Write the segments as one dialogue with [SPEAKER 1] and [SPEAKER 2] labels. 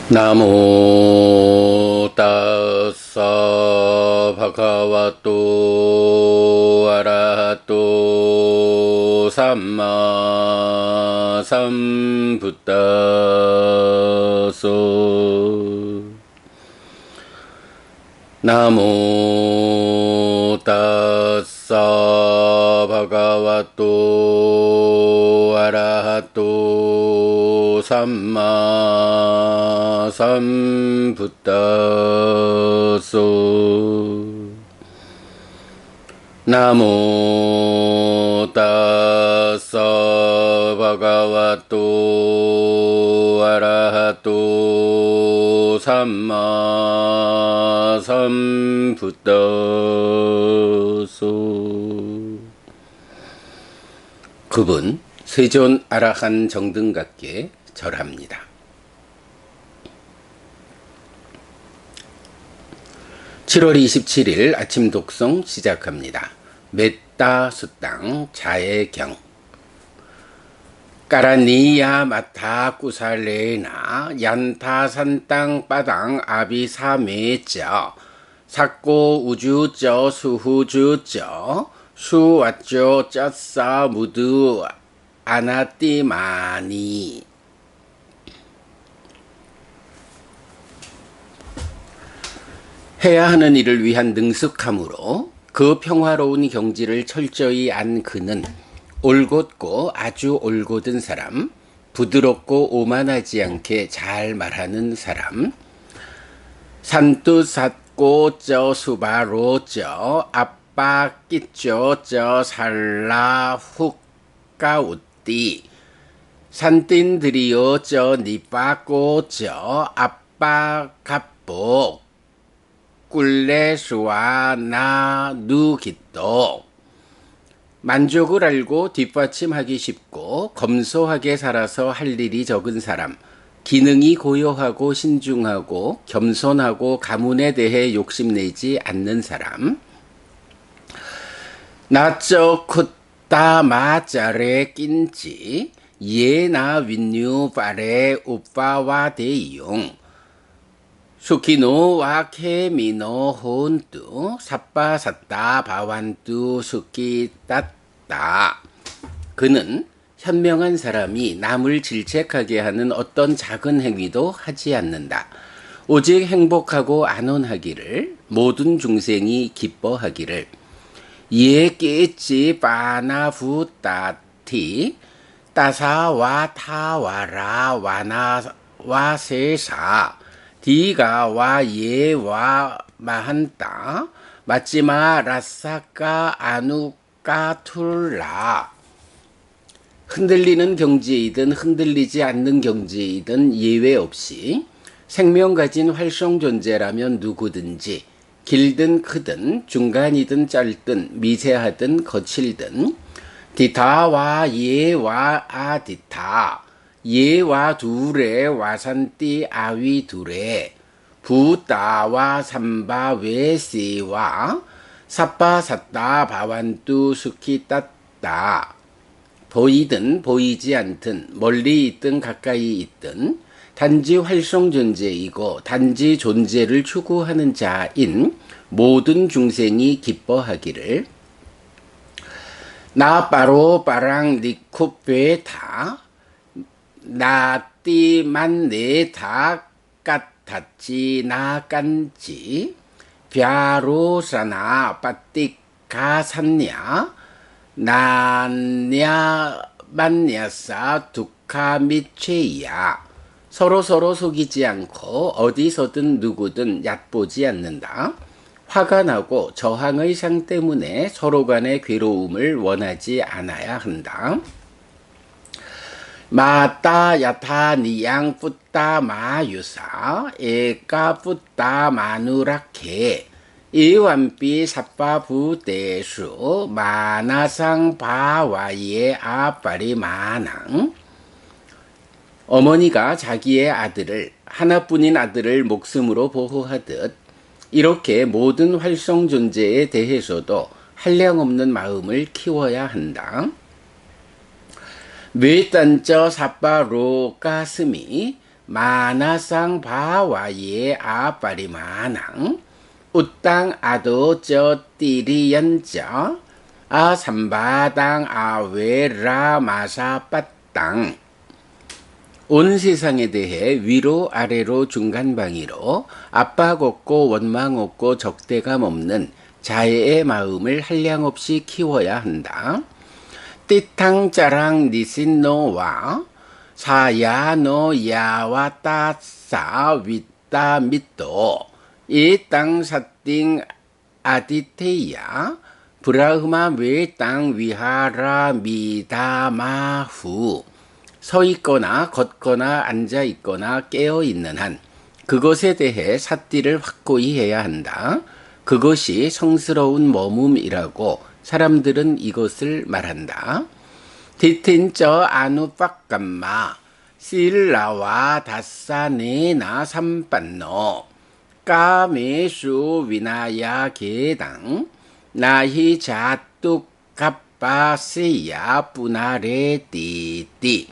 [SPEAKER 1] 나모 따사 바가와또 아라하또 삼마 삼부따소 나모 따사 바가와또 아라하또 삼마 삼부따소 나모 따사 바가와또 아라하또 삼마 삼부따소. 그분 세존 아라한 정등각께 절합니다. (7월 27일) 아침 독송 시작합니다. 메따 수땅 자해경. 까라니야 마타 꾸살레나 얀타 산땅 빠당 아비사메쩌 사꼬 우주쩌 수후주쩌 수와쩌 쩌싸 무두 아나띠마니. 해야 하는 일을 위한 능숙함으로 그 평화로운 경지를 철저히 안 그는 올곧고 아주 올곧은 사람, 부드럽고 오만하지 않게 잘 말하는 사람, 산뚜삿고 쩌 수바로 쩌 아빠 끼쩌 쩌 살라 훅가우띠 산띵드리오 쩌 니빠고 쩌 아빠 갑복 꿀레수와 나 누기또. 만족을 알고 뒷받침하기 쉽고 검소하게 살아서 할 일이 적은 사람, 기능이 고요하고 신중하고 겸손하고 가문에 대해 욕심내지 않는 사람, 나쩌 콧다 마짜레 낀지 예나 윈뉴 파레 우빠와 대용 수키노와 케미노 혼뚜 삿바삿다 바완뚜 수키따따. 그는 현명한 사람이 남을 질책하게 하는 어떤 작은 행위도 하지 않는다. 오직 행복하고 안온하기를, 모든 중생이 기뻐하기를. 예 깨치 바나부따티 따사와 타와라 와나와 세사 디가와 예와 마한따 마찌마 라사까 아누까 툴라. 흔들리는 경지이든 흔들리지 않는 경지이든 예외 없이 생명 가진 활성 존재라면 누구든지 길든 크든 중간이든 짧든 미세하든 거칠든 디타와 예와 아디타 예와 둘에 와산띠 아위 둘에 부따와 삼바 외세와 삿바삿다 바완뚜 수키따따. 보이든 보이지 않든 멀리 있든 가까이 있든 단지 활성 존재이고 단지 존재를 추구하는 자인 모든 중생이 기뻐하기를. 나 빠로 빠랑 니쿠페타 나띠만 네다 까탔지 나깐지 벼로사나 빠띠가산냐 나냐 만냐사 두카미체야. 서로 속이지 않고 어디서든 누구든 얕보지 않는다. 화가 나고 저항의 상 때문에 서로 간의 괴로움을 원하지 않아야 한다. 마따 야타 니양 뿌따 마유사 에까 뿌따 마누라케 이완비 삿바부대수 마나상 바와예 아빠리 마낭. 어머니가 자기의 아들을, 하나뿐인 아들을 목숨으로 보호하듯 이렇게 모든 활성 존재에 대해서도 한량없는 마음을 키워야 한다. 외딴저 사빠로 가슴이 마나상 바와예 아빠리마낭 우땅 아도 저 띠리연자 아 삼바당 아웨라 마사 빠땅. 온 세상에 대해 위로 아래로 중간방위로 압박 없고 원망 없고 적대감 없는 자애의 마음을 한량없이 키워야 한다. 띠탕짜랑 니신노와 사야노 야와 따싸 윗다 밑도 이 땅 사띵 아디테야 브라흐마 외땅 위하라 미다마후. 서 있거나 걷거나 앉아 있거나 깨어 있는 한 그것에 대해 삿띠를 확고히 해야 한다. 그것이 성스러운 머뭅이라고 사람들은 이것을 말한다. 디틴저 아누빡감마 실라와 다사네나 삼반노 까메수 위나야 계당 나히 자뚝 갑바세야 뿌나레 띠띠.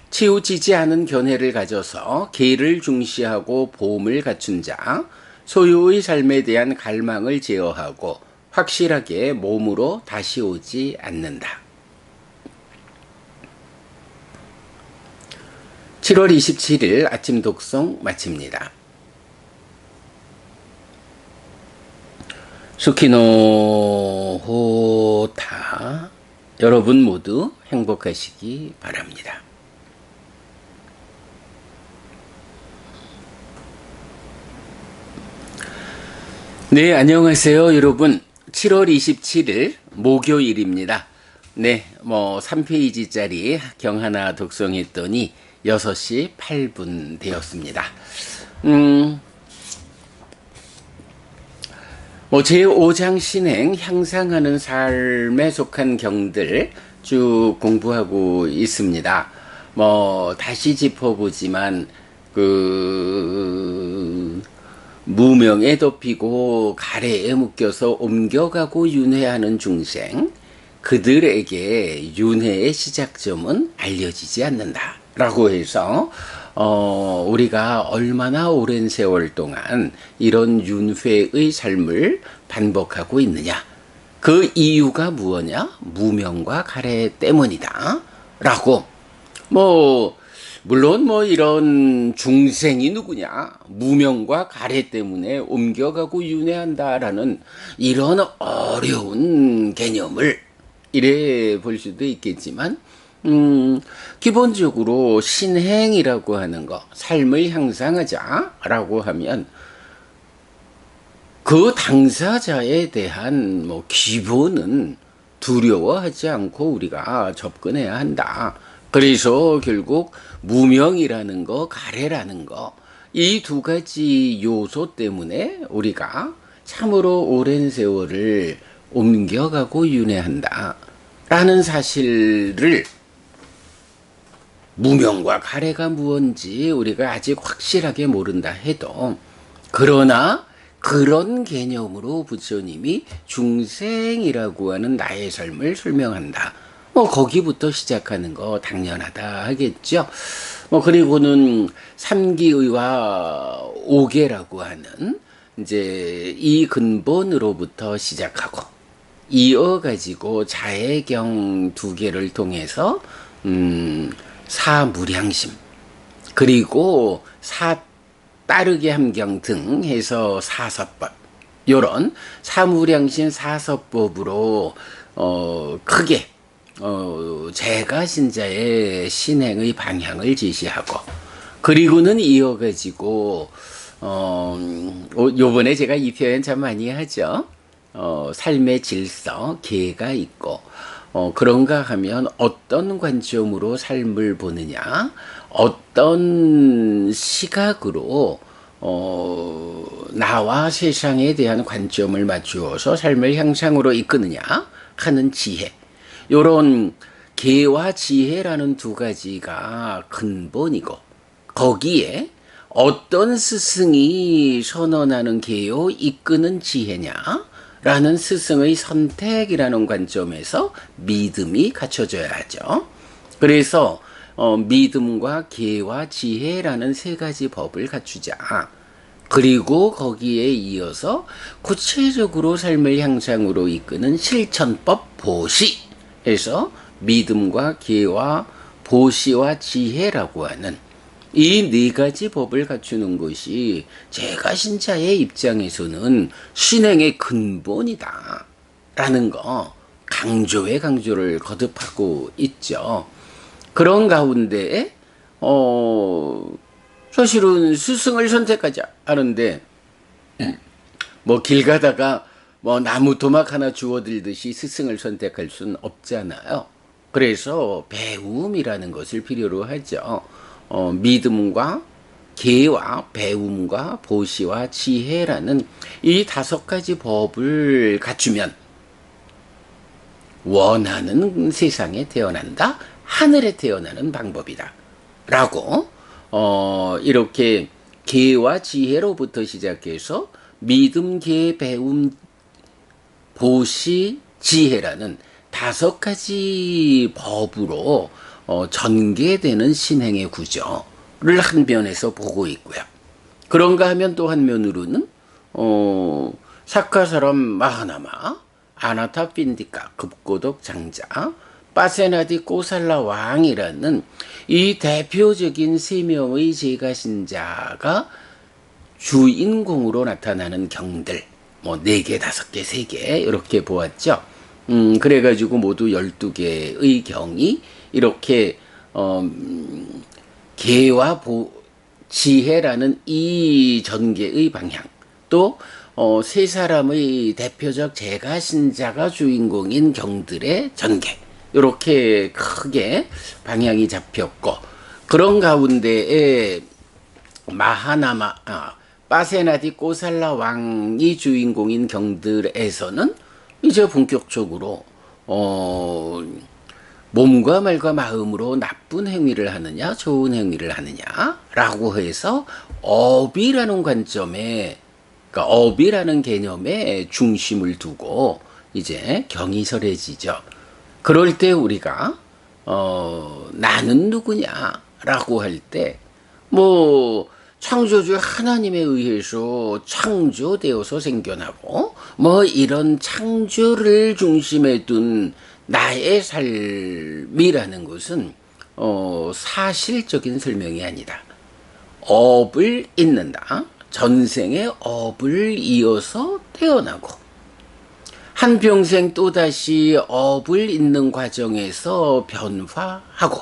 [SPEAKER 1] 치우치지 않은 견해를 가져서 계를 중시하고 보험을 갖춘 자, 소유의 삶에 대한 갈망을 제어하고 확실하게 몸으로 다시 오지 않는다. 7월 27일 아침 독송 마칩니다. 수키노 호타. 여러분 모두 행복하시기 바랍니다. 네, 안녕하세요, 여러분. 7월 27일 목요일입니다. 네, 3페이지짜리 경 하나 독송했더니 6시 8분 되었습니다. 제5장 신행 향상하는 삶에 속한 경들 쭉 공부하고 있습니다. 다시 짚어보지만 무명에 덮이고 가래에 묶여서 옮겨가고 윤회하는 중생, 그들에게 윤회의 시작점은 알려지지 않는다 라고 해서 우리가 얼마나 오랜 세월 동안 이런 윤회의 삶을 반복하고 있느냐, 그 이유가 무엇이냐? 무명과 가래 때문이다 라고. 물론 이런 중생이 누구냐, 무명과 가래 때문에 옮겨가고 윤회한다라는 이런 어려운 개념을 이래 볼 수도 있겠지만, 기본적으로 신행이라고 하는 거, 삶을 향상하자라고 하면 그 당사자에 대한 기본은 두려워하지 않고 우리가 접근해야 한다. 그래서 결국 무명이라는 거, 가래라는 거, 이 두 가지 요소 때문에 우리가 참으로 오랜 세월을 옮겨가고 윤회한다 라는 사실을, 무명과 가래가 무언지 우리가 아직 확실하게 모른다 해도, 그러나 그런 개념으로 부처님이 중생이라고 하는 나의 삶을 설명한다. 거기부터 시작하는 거 당연하다 하겠죠. 그리고는 삼기의와 오계라고 하는 이제 이 근본으로부터 시작하고 이어가지고 자해경 두 개를 통해서 사무량심, 그리고 따르게 함경 등 해서 사서법, 요런 사무량심 사서법으로 크게 제가 신자의 신행의 방향을 제시하고, 그리고는 이어가지고 요번에 제가 이 표현 참 많이 하죠. 삶의 질서, 계가 있고, 그런가 하면 어떤 관점으로 삶을 보느냐, 어떤 시각으로 나와 세상에 대한 관점을 맞추어서 삶을 향상으로 이끄느냐 하는 지혜, 요런 계와 지혜라는 두 가지가 근본이고, 거기에 어떤 스승이 선언하는 계요 이끄는 지혜냐 라는 스승의 선택이라는 관점에서 믿음이 갖춰져야 하죠. 그래서 믿음과 계와 지혜라는 세 가지 법을 갖추자. 그리고 거기에 이어서 구체적으로 삶을 향상으로 이끄는 실천법 보시에서 믿음과 계와 보시와 지혜라고 하는 이 네 가지 법을 갖추는 것이 제가 신자의 입장에서는 신행의 근본이다 라는 거 강조를 거듭하고 있죠. 그런 가운데 사실은 스승을 선택하자 하는데 뭐 길 가다가 뭐 나무 토막 하나 주워들듯이 스승을 선택할 수는 없잖아요. 그래서 배움이라는 것을 필요로 하죠. 믿음과 계와 배움과 보시와 지혜라는 이 5가지 법을 갖추면 원하는 세상에 태어난다. 하늘에 태어나는 방법이다. 라고 이렇게 계와 지혜로부터 시작해서 믿음, 계, 배움, 보시, 지혜라는 5가지 법으로 전개되는 신행의 구조를 한 면에서 보고 있고요. 그런가 하면 또 한 면으로는 사카사람 마하나마, 아나타 핀디카, 급고독 장자, 빠세나디 꼬살라 왕이라는 이 대표적인 3명의 제가신자가 주인공으로 나타나는 경들, 뭐 4개, 5개, 3개 이렇게 보았죠. 그래가지고 모두 12개의 경이 이렇게 계와 지혜라는 이 전개의 방향, 또 세 사람의 대표적 제가신자가 주인공인 경들의 전개, 이렇게 크게 방향이 잡혔고, 그런 가운데에 마하나마, 빠세나디 꼬살라 왕이 주인공인 경들에서는 이제 본격적으로 몸과 말과 마음으로 나쁜 행위를 하느냐 좋은 행위를 하느냐라고 해서 업이라는 관점에, 그러니까 업이라는 개념에 중심을 두고 이제 경이 설해지죠. 그럴 때 우리가 나는 누구냐라고 할 때 뭐 창조주 하나님에 의해서 창조되어서 생겨나고 뭐 이런 창조를 중심에 둔 나의 삶이라는 것은 사실적인 설명이 아니다. 업을 잇는다. 전생의 업을 이어서 태어나고 한평생 또다시 업을 잇는 과정에서 변화하고,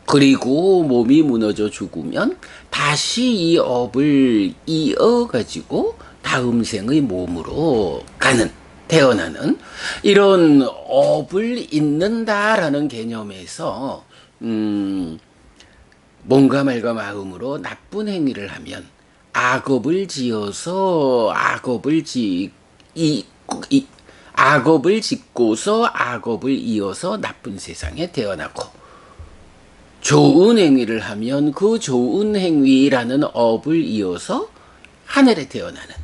[SPEAKER 1] 그리고 몸이 무너져 죽으면 다시 이 업을 이어가지고 다음 생의 몸으로 태어나는 이런 업을 잇는다라는 개념에서 몸과 말과 마음으로 나쁜 행위를 하면 악업을 지어서 악업을 짓고서 악업을 이어서 나쁜 세상에 태어나고, 좋은 행위를 하면 그 좋은 행위라는 업을 이어서 하늘에 태어나는,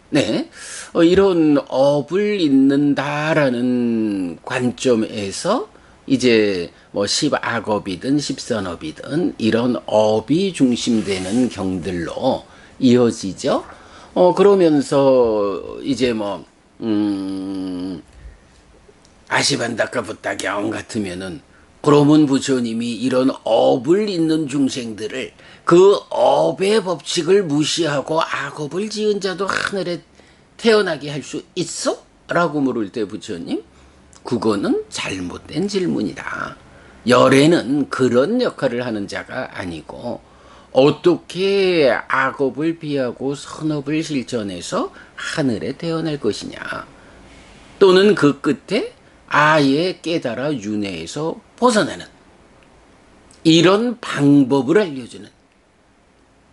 [SPEAKER 1] 네, 이런 업을 잇는다라는 관점에서 이제 뭐 10악업이든 10선업이든 이런 업이 중심되는 경들로 이어지죠. 그러면서 이제 뭐 아시반다카 부타경 같으면은 그러면 부처님이 이런 업을 잇는 중생들을 그 업의 법칙을 무시하고 악업을 지은 자도 하늘에 태어나게 할 수 있어? 라고 물을 때 부처님, 그거는 잘못된 질문이다. 열애는 그런 역할을 하는 자가 아니고 어떻게 악업을 피하고 선업을 실천해서 하늘에 태어날 것이냐, 또는 그 끝에 아예 깨달아 윤회에서 벗어나는 이런 방법을 알려주는,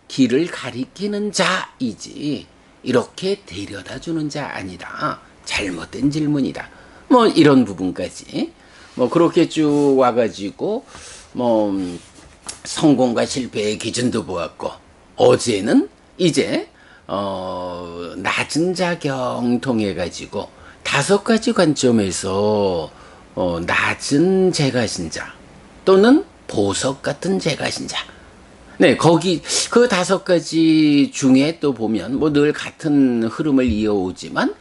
[SPEAKER 1] 길을 가리키는 자이지 이렇게 데려다주는 자 아니다. 잘못된 질문이다. 뭐 이런 부분까지 뭐 그렇게 쭉 와가지고 뭐 성공과 실패의 기준도 보았고, 어제는 이제 낮은 자경 통해 가지고 5가지 관점에서 낮은 제가신자 또는 보석 같은 제가신자. 네, 거기 그 5가지 중에 또 보면 뭐 늘 같은 흐름을 이어오지만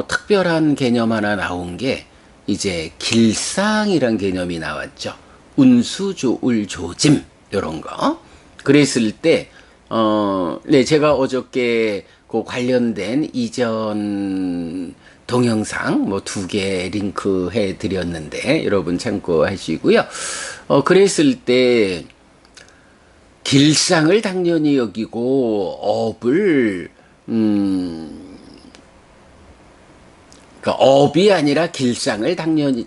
[SPEAKER 1] 특별한 개념 하나 나온 게 이제 길상이란 개념이 나왔죠. 운수조울조짐 이런 거. 그랬을 때 네, 제가 어저께 그 관련된 이전 동영상 뭐 2개 링크 해 드렸는데 여러분 참고하시고요. 그랬을 때 길상을 당연히 여기고 업을 그러니까 업이 아니라 길상을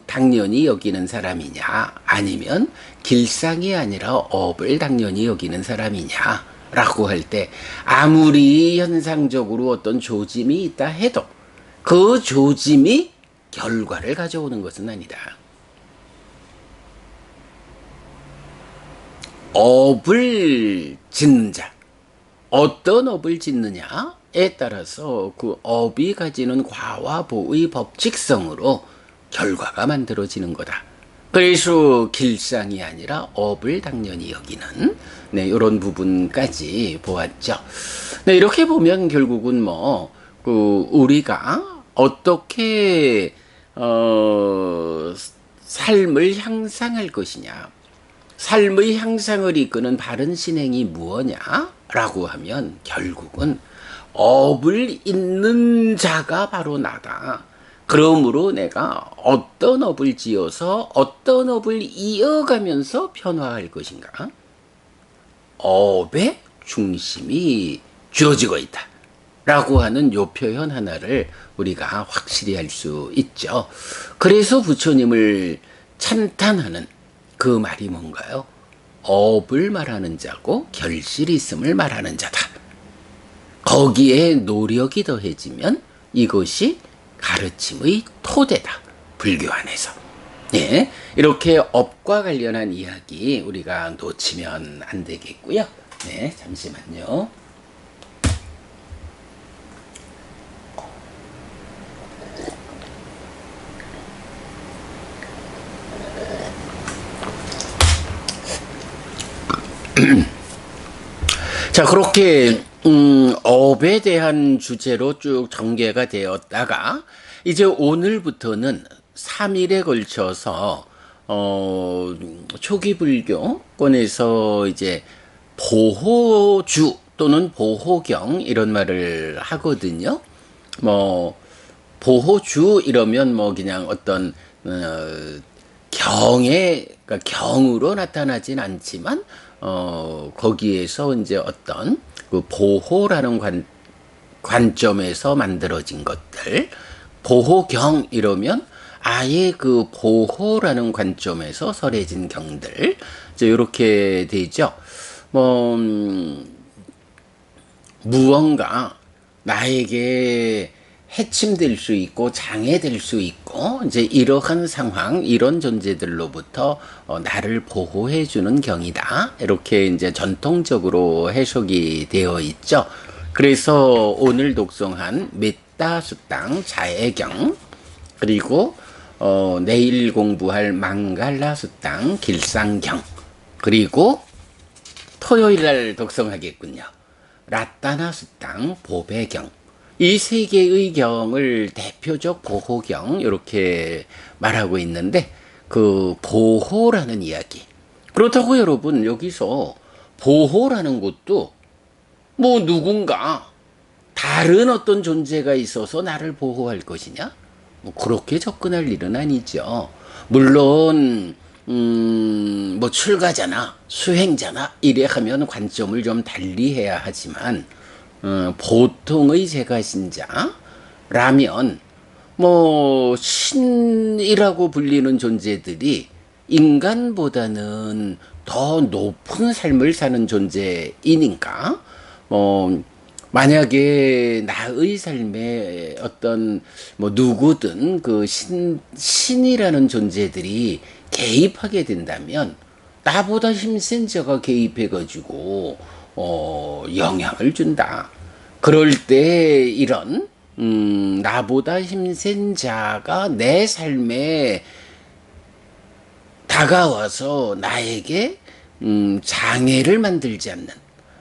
[SPEAKER 1] 당연히 여기는 사람이냐, 아니면 길상이 아니라 업을 당연히 여기는 사람이냐라고 할 때 아무리 현상적으로 어떤 조짐이 있다 해도 그 조짐이 결과를 가져오는 것은 아니다. 업을 짓는 자, 어떤 업을 짓느냐에 따라서 그 업이 가지는 과와 보의 법칙성으로 결과가 만들어지는 거다. 그래서 길상이 아니라 업을 당연히 여기는 네, 이런 부분까지 보았죠. 네, 이렇게 보면 결국은 뭐 우리가 어떻게 삶을 향상할 것이냐, 삶의 향상을 이끄는 바른 신행이 무엇냐라고 하면 결국은 업을 잇는 자가 바로 나다. 그러므로 내가 어떤 업을 지어서 어떤 업을 이어가면서 변화할 것인가? 업에 중심이 주어지고 있다. 라고 하는 요 표현 하나를 우리가 확실히 할 수 있죠. 그래서 부처님을 찬탄하는 그 말이 뭔가요? 업을 말하는 자고 결실이 있음을 말하는 자다. 거기에 노력이 더해지면 이것이 가르침의 토대다. 불교 안에서. 네, 이렇게 업과 관련한 이야기 우리가 놓치면 안 되겠고요. 네, 잠시만요. 자, 그렇게 업에 대한 주제로 쭉 전개가 되었다가 이제 오늘부터는 3일에 걸쳐서 초기 불교권에서 이제 보호주 또는 보호경 이런 말을 하거든요. 뭐 보호주 이러면 뭐 그냥 어떤 그러니까 경으로 나타나진 않지만 거기에서 이제 어떤 그 보호라는 관점에서 만들어진 것들, 보호경 이러면 아예 그 보호라는 관점에서 설해진 경들, 이제 이렇게 되죠. 뭐 무언가 나에게 해침될 수 있고 장애될 수 있고 이제 이러한 상황, 이런 존재들로부터 나를 보호해 주는 경이다. 이렇게 이제 전통적으로 해석이 되어 있죠. 그래서 오늘 독송한 메따수땅 자애경, 그리고 내일 공부할 망갈라수땅 길상경, 그리고 토요일 날 독송하겠군요. 라따나수땅 보배경. 이 3개의 경을 대표적 보호경 이렇게 말하고 있는데 그 보호라는 이야기. 그렇다고 여러분 여기서 보호라는 것도 뭐 누군가 다른 어떤 존재가 있어서 나를 보호할 것이냐? 뭐 그렇게 접근할 일은 아니죠. 물론 뭐 출가자나 수행자나 이래 하면 관점을 좀 달리해야 하지만 보통의 제가신자라면 뭐 신이라고 불리는 존재들이 인간보다는 더 높은 삶을 사는 존재이니까 만약에 나의 삶에 어떤 뭐 누구든 그 신이라는 존재들이 개입하게 된다면 나보다 힘센 자가 개입해가지고 영향을 준다. 그럴 때 이런 나보다 힘센 자가 내 삶에 다가와서 나에게 장애를 만들지 않는,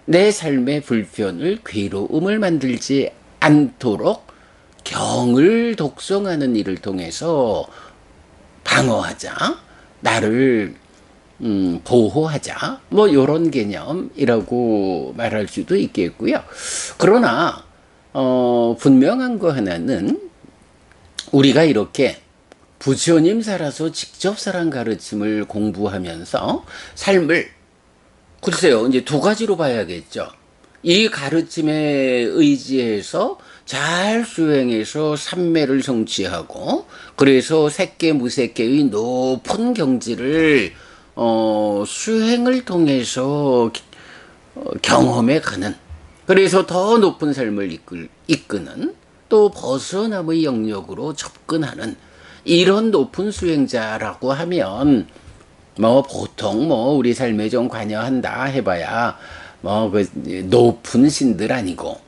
[SPEAKER 1] 내 삶의 불편을, 괴로움을 만들지 않도록 경을 독송하는 일을 통해서 방어하자, 나를 보호하자, 뭐 요런 개념이라고 말할 수도 있겠고요. 그러나 분명한 거 하나는, 우리가 이렇게 부처님 살아서 직접 살한 가르침을 공부하면서 삶을, 글쎄요, 이제 두 가지로 봐야겠죠. 이 가르침에 의지해서 잘 수행해서 삼매를 성취하고, 그래서 색계 무색계의 높은 경지를 수행을 통해서 경험해 가는, 그래서 더 높은 삶을 이끄는, 또 벗어남의 영역으로 접근하는 이런 높은 수행자라고 하면, 뭐 보통 뭐 우리 삶에 좀 관여한다 해봐야 뭐 그 높은 신들 아니고,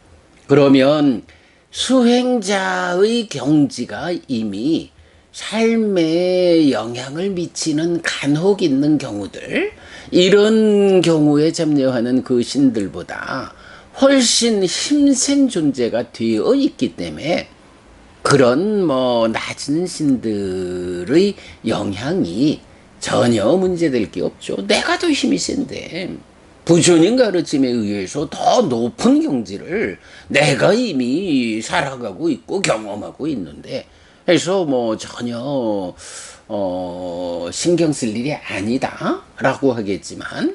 [SPEAKER 1] 그러면 수행자의 경지가 이미 삶에 영향을 미치는 간혹 있는 경우들, 이런 경우에 참여하는 그 신들보다 훨씬 힘센 존재가 되어 있기 때문에, 그런 뭐 낮은 신들의 영향이 전혀 문제될 게 없죠. 내가 더 힘이 센데, 부처님 가르침에 의해서 더 높은 경지를 내가 이미 살아가고 있고 경험하고 있는데, 해서 뭐 전혀 신경 쓸 일이 아니다라고 하겠지만,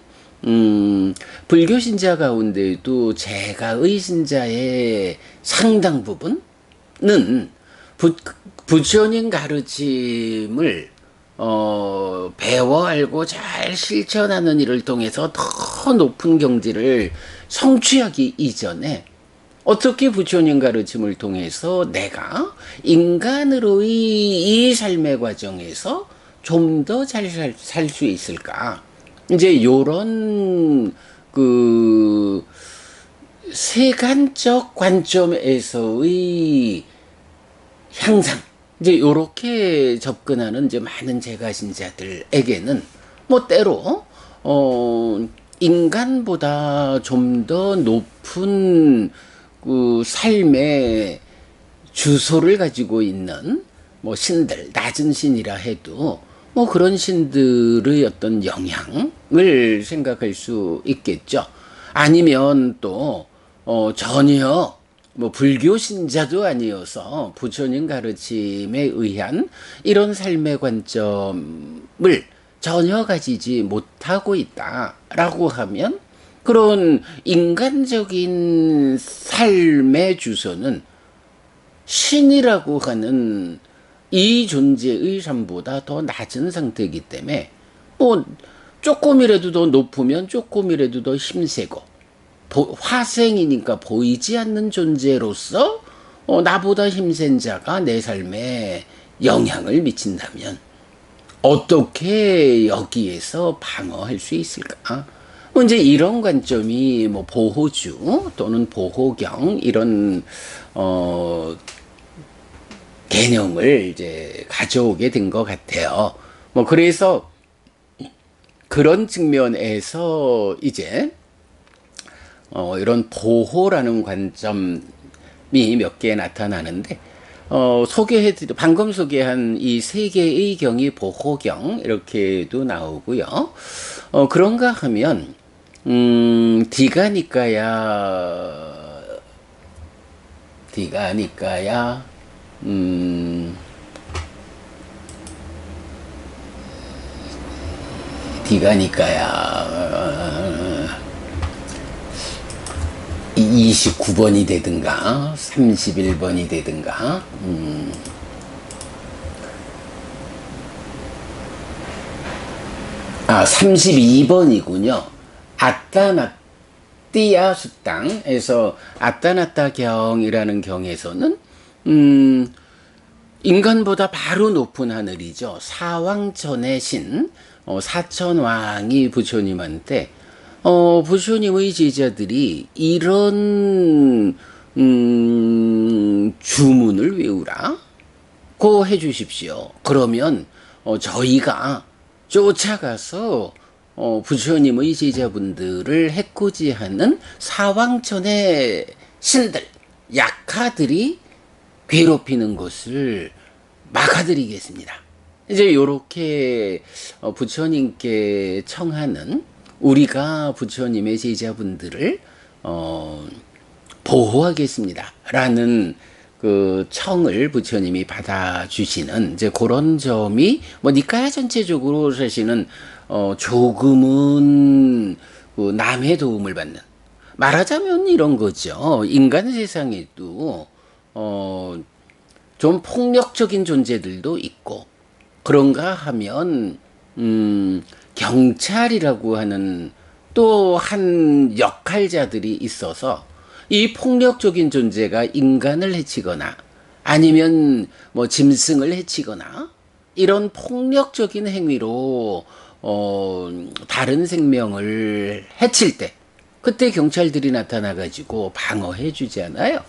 [SPEAKER 1] 불교 신자 가운데도 제가의 신자의 상당 부분은 부처님 가르침을 배워 알고 잘 실천하는 일을 통해서 더 높은 경지를 성취하기 이전에, 어떻게 부처님 가르침을 통해서 내가 인간으로의 이 삶의 과정에서 좀 더 잘 살 수 있을까? 이제 요런 그 세간적 관점에서의 향상, 이제 요렇게 접근하는 이제 많은 제가신자들에게는 뭐 때로 인간보다 좀 더 높은 그 삶의 주소를 가지고 있는 뭐 신들, 낮은 신이라 해도 뭐 그런 신들의 어떤 영향을 생각할 수 있겠죠. 아니면 또 전혀 뭐 불교 신자도 아니어서 부처님 가르침에 의한 이런 삶의 관점을 전혀 가지지 못하고 있다라고 하면, 그런 인간적인 삶의 주소는 신이라고 하는 이 존재의 삶보다 더 낮은 상태이기 때문에, 뭐 조금이라도 더 높으면 조금이라도 더 힘세고, 화생이니까 보이지 않는 존재로서 나보다 힘센 자가 내 삶에 영향을 미친다면 어떻게 여기에서 방어할 수 있을까? 이제 이런 관점이 뭐 보호주 또는 보호경 이런 개념을 이제 가져오게 된 것 같아요. 뭐 그래서 그런 측면에서 이제 이런 보호라는 관점이 몇 개 나타나는데, 방금 소개한 이 세 개의 경이 보호경 이렇게도 나오고요. 그런가 하면 디가니까야 디가니까야 29번이 되든가 31번이 되든가 32번이군요. 아따나띠아 수땅에서 아따나따 경이라는 경에서는 인간보다 바로 높은 하늘이죠. 사왕천의 신, 사천왕이 부처님한테 부처님의 제자들이 이런 주문을 외우라고 해주십시오. 그러면 저희가 쫓아가서 부처님의 제자분들을 해코지하는 사왕천의 신들, 약하들이 괴롭히는 것을 막아드리겠습니다. 이제 요렇게 부처님께 청하는, 우리가 부처님의 제자분들을 보호하겠습니다 라는 그 청을 부처님이 받아주시는, 이제 그런 점이 뭐 니카야 전체적으로 사실은 조금은 그 남의 도움을 받는, 말하자면 이런 거죠. 인간 세상에도 좀 폭력적인 존재들도 있고, 그런가 하면 경찰이라고 하는 또 한 역할자들이 있어서 이 폭력적인 존재가 인간을 해치거나 아니면 뭐 짐승을 해치거나 이런 폭력적인 행위로 다른 생명을 해칠 때, 그때 경찰들이 나타나 가지고 방어해 주잖아요.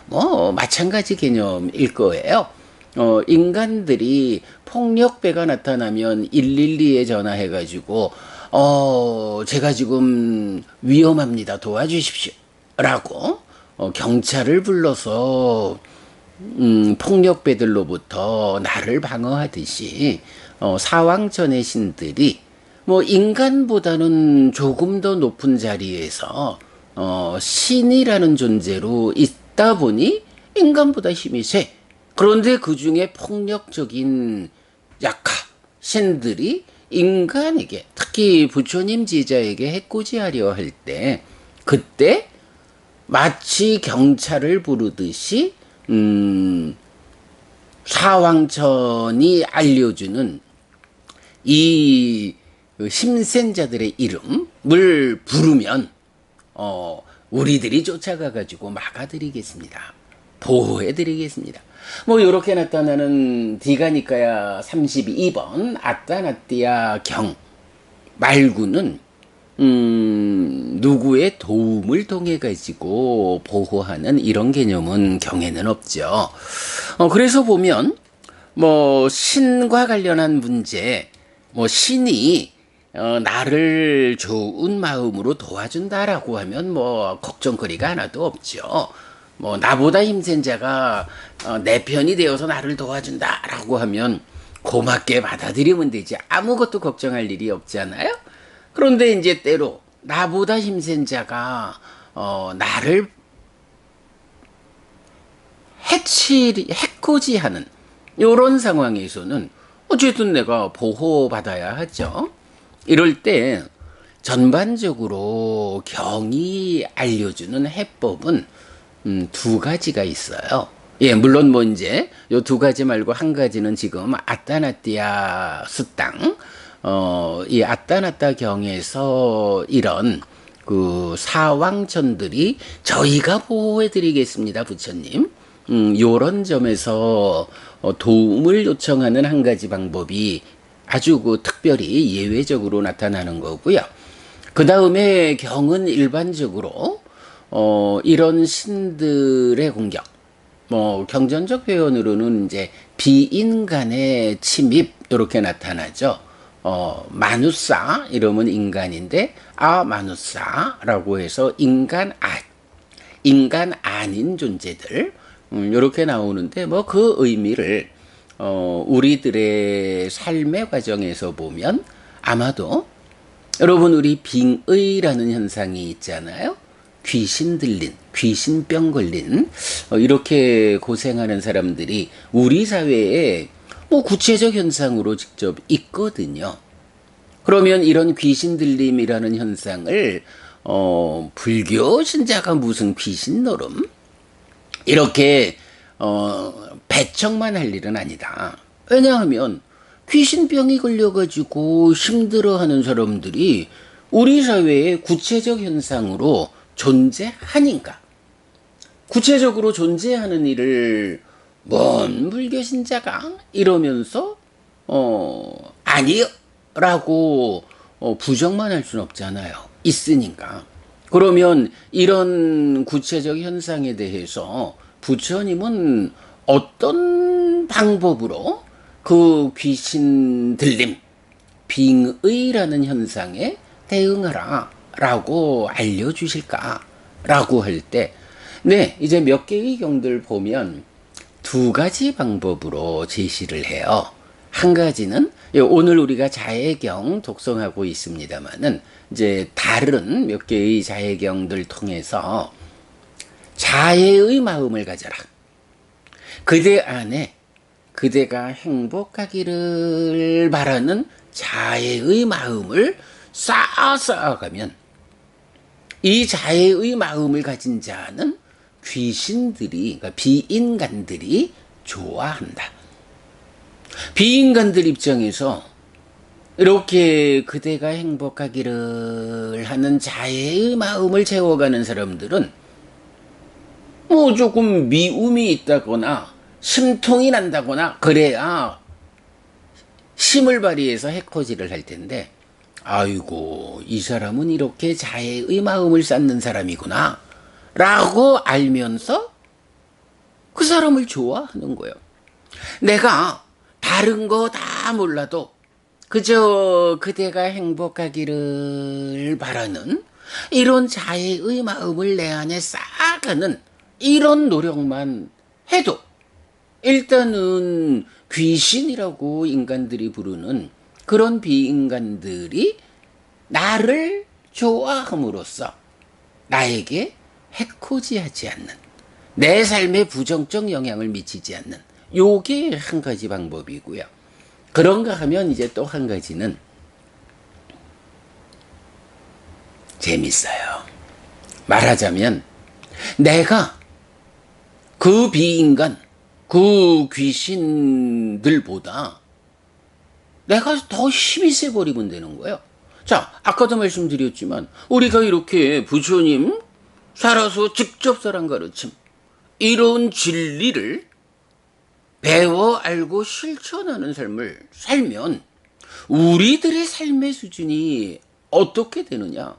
[SPEAKER 1] 뭐 마찬가지 개념일 거예요. 인간들이 폭력배가 나타나면 112에 전화해 가지고 제가 지금 위험합니다. 도와주십시오. 라고 경찰을 불러서 폭력배들로부터 나를 방어하듯이 사왕천의 신들이 뭐 인간보다는 조금 더 높은 자리에서 신이라는 존재로 있다 보니 인간보다 힘이 세. 그런데 그 중에 폭력적인 약하 신들이 인간에게, 특히 부처님 제자에게 해코지하려 할 때, 그때 마치 경찰을 부르듯이 사왕천이 알려주는 이 힘센 자들의 이름을 부르면 우리들이 쫓아가 가지고 막아드리겠습니다. 보호해드리겠습니다. 뭐 이렇게 나타나는 디가니카야 32번 아따나띠아 경 말고는 누구의 도움을 통해 가지고 보호하는 이런 개념은 경에는 없죠. 그래서 보면 뭐 신과 관련한 문제, 뭐 신이 나를 좋은 마음으로 도와준다라고 하면 뭐 걱정거리가 하나도 없죠. 뭐 나보다 힘센 자가 내 편이 되어서 나를 도와준다라고 하면 고맙게 받아들이면 되지, 아무것도 걱정할 일이 없잖아요. 그런데 이제 때로 나보다 힘센 자가 나를 해코지하는 이런 상황에서는 어쨌든 내가 보호받아야 하죠. 이럴 때 전반적으로 경이 알려주는 해법은 두 가지가 있어요. 예, 물론 뭐 이제 요 두 가지 말고 한 가지는 지금 아따나띠아 수땅, 이 아따나따 경에서 이런 그 사왕천들이 저희가 보호해드리겠습니다, 부처님. 요런 점에서 도움을 요청하는 한 가지 방법이 아주 그 특별히 예외적으로 나타나는 거고요. 그 다음에 경은 일반적으로 이런 신들의 공격, 뭐 경전적 표현으로는 이제 비인간의 침입 이렇게 나타나죠. 마누사 이러면 인간인데 마누사라고 해서 인간 아닌 존재들 이렇게 나오는데, 뭐 그 의미를 우리들의 삶의 과정에서 보면 아마도 여러분, 우리 빙의라는 현상이 있잖아요. 귀신 들린, 귀신병 걸린 이렇게 고생하는 사람들이 우리 사회에 뭐 구체적 현상으로 직접 있거든요. 그러면 이런 귀신 들림이라는 현상을 불교 신자가 무슨 귀신 노름 이렇게 배척만 할 일은 아니다. 왜냐하면 귀신병이 걸려가지고 힘들어하는 사람들이 우리 사회의 구체적 현상으로 존재하니까, 구체적으로 존재하는 일을 뭔 불교신자가 이러면서 아니요라고 부정만 할 수는 없잖아요. 있으니까. 그러면 이런 구체적 현상에 대해서 부처님은 어떤 방법으로 그 귀신 들림, 빙의라는 현상에 대응하라 라고 알려주실까? 라고 할 때, 네, 이제 몇 개의 경들 보면 두 가지 방법으로 제시를 해요. 한 가지는 오늘 우리가 자해경 독송하고 있습니다만은 이제 다른 몇 개의 자해경들 통해서 자해의 마음을 가져라. 그대 안에 그대가 행복하기를 바라는 자해의 마음을 쌓아가면 이 자해의 마음을 가진 자는 귀신들이, 그러니까 비인간들이 좋아한다. 비인간들 입장에서 이렇게 그대가 행복하기를 하는 자해의 마음을 채워가는 사람들은 뭐 조금 미움이 있다거나 심통이 난다거나 그래야 힘을 발휘해서 해코지를 할 텐데, 아이고 이 사람은 이렇게 자해의 마음을 쌓는 사람이구나 라고 알면서 그 사람을 좋아하는 거예요. 내가 다른 거 다 몰라도 그저 그대가 행복하기를 바라는 이런 자해의 마음을 내 안에 쌓아가는 이런 노력만 해도 일단은 귀신이라고 인간들이 부르는 그런 비인간들이 나를 좋아함으로써 나에게 해코지하지 않는, 내 삶에 부정적 영향을 미치지 않는, 요게 한 가지 방법이고요. 그런가 하면 이제 또 한 가지는 재밌어요. 말하자면 내가 그 비인간, 그 귀신들보다 내가 더 힘이 세버리면 되는 거예요. 자, 아까도 말씀드렸지만 우리가 이렇게 부처님 살아서 직접사랑 가르침, 이런 진리를 배워 알고 실천하는 삶을 살면 우리들의 삶의 수준이 어떻게 되느냐?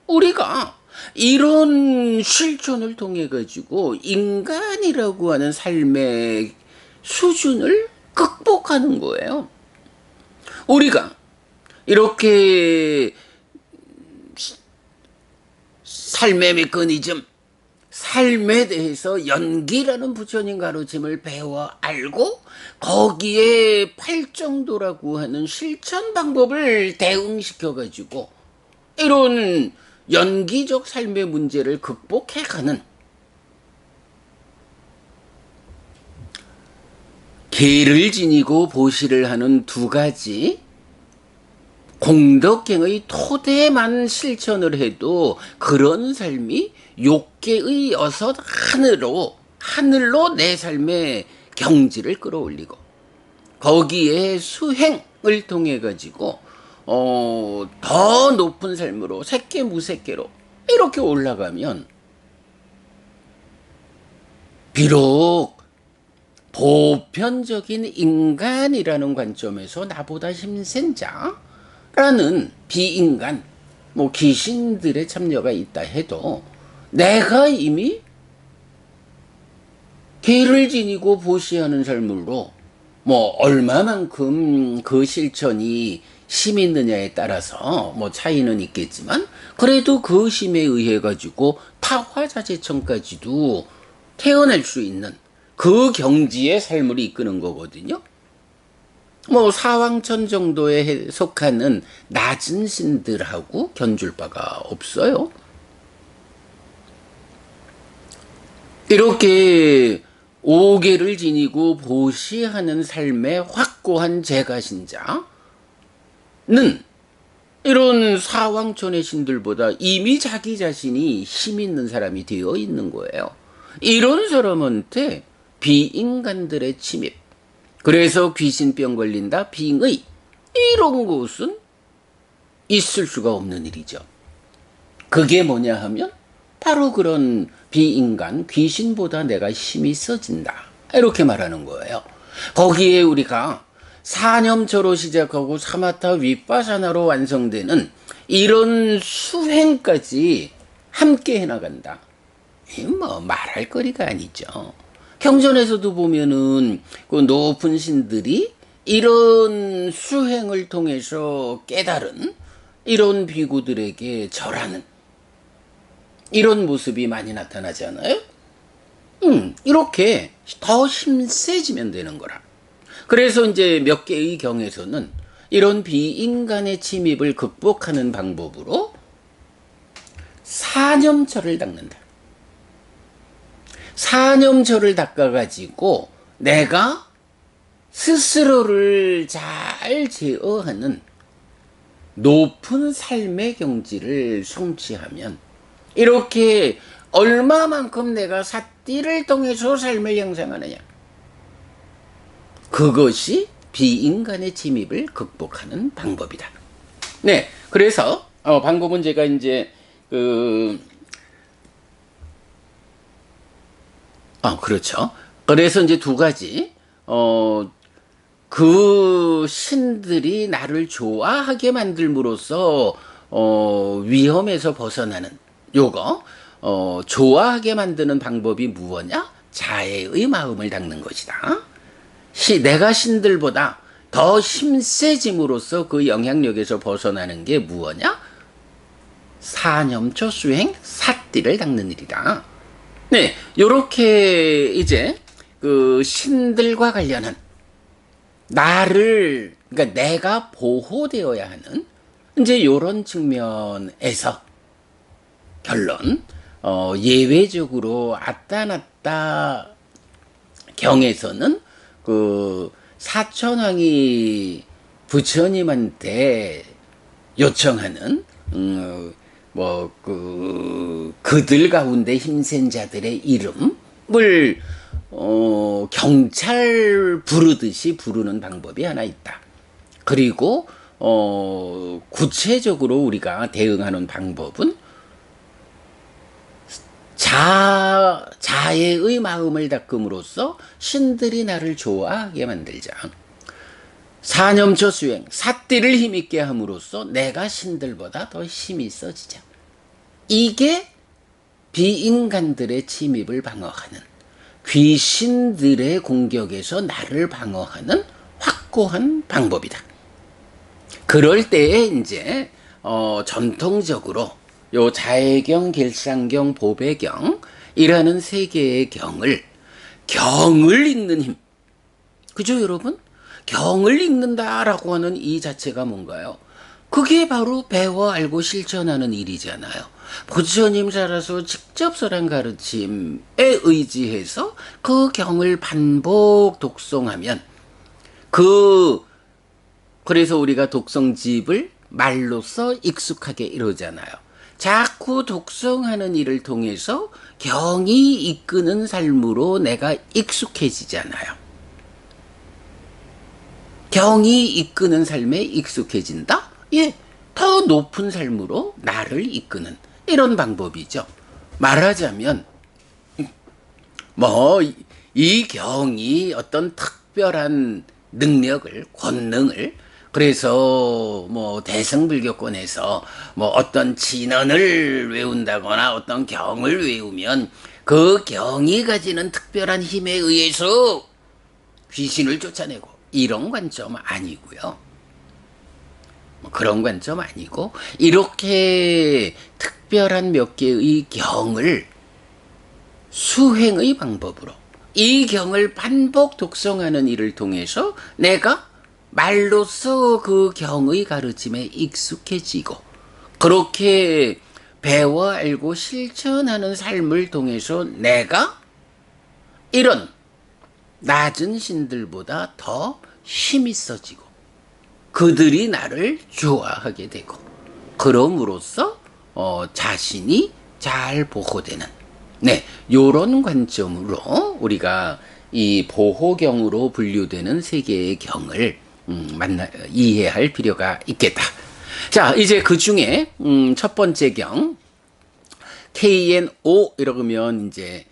[SPEAKER 1] 우리가 이런 실천을 통해 가지고 인간이라고 하는 삶의 수준을 극복하는 거예요. 우리가 이렇게 삶의 메커니즘, 삶에 대해서 연기라는 부처님 가르침을 배워 알고 거기에 팔정도라고 하는 실천 방법을 대응시켜 가지고 이런 연기적 삶의 문제를 극복해가는, 계를 지니고 보시를 하는 두 가지 공덕행의 토대만 실천을 해도 그런 삶이 욕계의 여섯 하늘로 내 삶의 경지를 끌어올리고 거기에 수행을 통해 가지고 더 높은 삶으로 색계 무색계로 이렇게 올라가면 비록 보편적인 인간이라는 관점에서 나보다 힘센 자라는 비인간, 뭐 귀신들의 참여가 있다 해도 내가 이미 계를 지니고 보시하는 삶으로 뭐 얼마만큼 그 실천이 힘이 있느냐에 따라서 뭐 차이는 있겠지만 그래도 그 힘에 의해 가지고 타화자재천까지도 태어날 수 있는 그 경지의 삶을 이끄는 거거든요. 뭐 사왕천 정도에 속하는 낮은 신들하고 견줄 바가 없어요. 이렇게 오계를 지니고 보시하는 삶의 확고한 제가신자는 이런 사왕천의 신들보다 이미 자기 자신이 힘 있는 사람이 되어 있는 거예요. 이런 사람한테 비인간들의 침입, 그래서 귀신병 걸린다, 빙의, 이런 것은 있을 수가 없는 일이죠. 그게 뭐냐 하면 바로 그런 비인간, 귀신보다 내가 힘이 세진다, 이렇게 말하는 거예요. 거기에 우리가 사념처로 시작하고 사마타 윗바사나로 완성되는 이런 수행까지 함께 해나간다. 뭐 말할 거리가 아니죠. 경전에서도 보면은 그 높은 신들이 이런 수행을 통해서 깨달은 이런 비구들에게 절하는 이런 모습이 많이 나타나지 않아요? 이렇게 더 힘세지면 되는 거라. 그래서 이제 몇 개의 경에서는 이런 비인간의 침입을 극복하는 방법으로 사념처를 닦는다. 사념처를 닦아가지고 내가 스스로를 잘 제어하는 높은 삶의 경지를 성취하면 이렇게 얼마만큼 내가 삿띠를 통해서 삶을 형성하느냐. 그것이 비인간의 침입을 극복하는 방법이다. 네, 그래서 방법은 제가 이제 그렇죠. 그래서 이제 두 가지 그 신들이 나를 좋아하게 만들므로써 위험에서 벗어나는 요거 좋아하게 만드는 방법이 무엇냐? 자애의 마음을 닦는 것이다. 내가 신들보다 더 힘세짐으로써 그 영향력에서 벗어나는 게 무엇냐? 사념초 수행 삿띠를 닦는 일이다. 네, 요렇게 이제 그 신들과 관련한 나를, 그러니까 내가 보호되어야 하는 이제 요런 측면에서 결론, 예외적으로 아따나따 경에서는 그 사천왕이 부처님한테 요청하는 그들 가운데 힘센 자들의 이름을 경찰 부르듯이 부르는 방법이 하나 있다. 그리고 구체적으로 우리가 대응하는 방법은 자애의 마음을 닦음으로써 신들이 나를 좋아하게 만들자. 사념초 수행, 삿띠를 힘있게 함으로써 내가 신들보다 더 힘이 있어지자. 이게 비인간들의 침입을 방어하는, 귀신들의 공격에서 나를 방어하는 확고한 방법이다. 그럴 때에 이제 전통적으로 요 자해경, 길상경, 보배경이라는 세 개의 경을 읽는 힘. 그죠, 여러분? 경을 읽는다라고 하는 이 자체가 뭔가요? 그게 바로 배워 알고 실천하는 일이잖아요. 부처님 살아서 직접 설한 가르침에 의지해서 그 경을 반복 독송하면 그래서 우리가 독송집을 말로써 익숙하게 이루잖아요. 자꾸 독송하는 일을 통해서 경이 이끄는 삶으로 내가 익숙해지잖아요. 경이 이끄는 삶에 익숙해진다? 예, 더 높은 삶으로 나를 이끄는 이런 방법이죠. 말하자면 이 경이 어떤 특별한 능력을, 권능을, 그래서 대승불교권에서 어떤 진언을 외운다거나 어떤 경을 외우면 그 경이 가지는 특별한 힘에 의해서 귀신을 쫓아내고 이런 관점 아니고요. 그런 관점 아니고 이렇게 특별한 몇 개의 경을 수행의 방법으로 이 경을 반복 독송하는 일을 통해서 내가 말로써 그 경의 가르침에 익숙해지고 그렇게 배워 알고 실천하는 삶을 통해서 내가 이런 낮은 신들보다 더 힘이 있어지고 그들이 나를 좋아하게 되고 그럼으로써 자신이 잘 보호되는 요런 관점으로 우리가 이 보호경으로 분류되는 세 개의 경을 이해할 필요가 있겠다. 자, 이제 그 중에 첫 번째 경 KNO 이러면 이제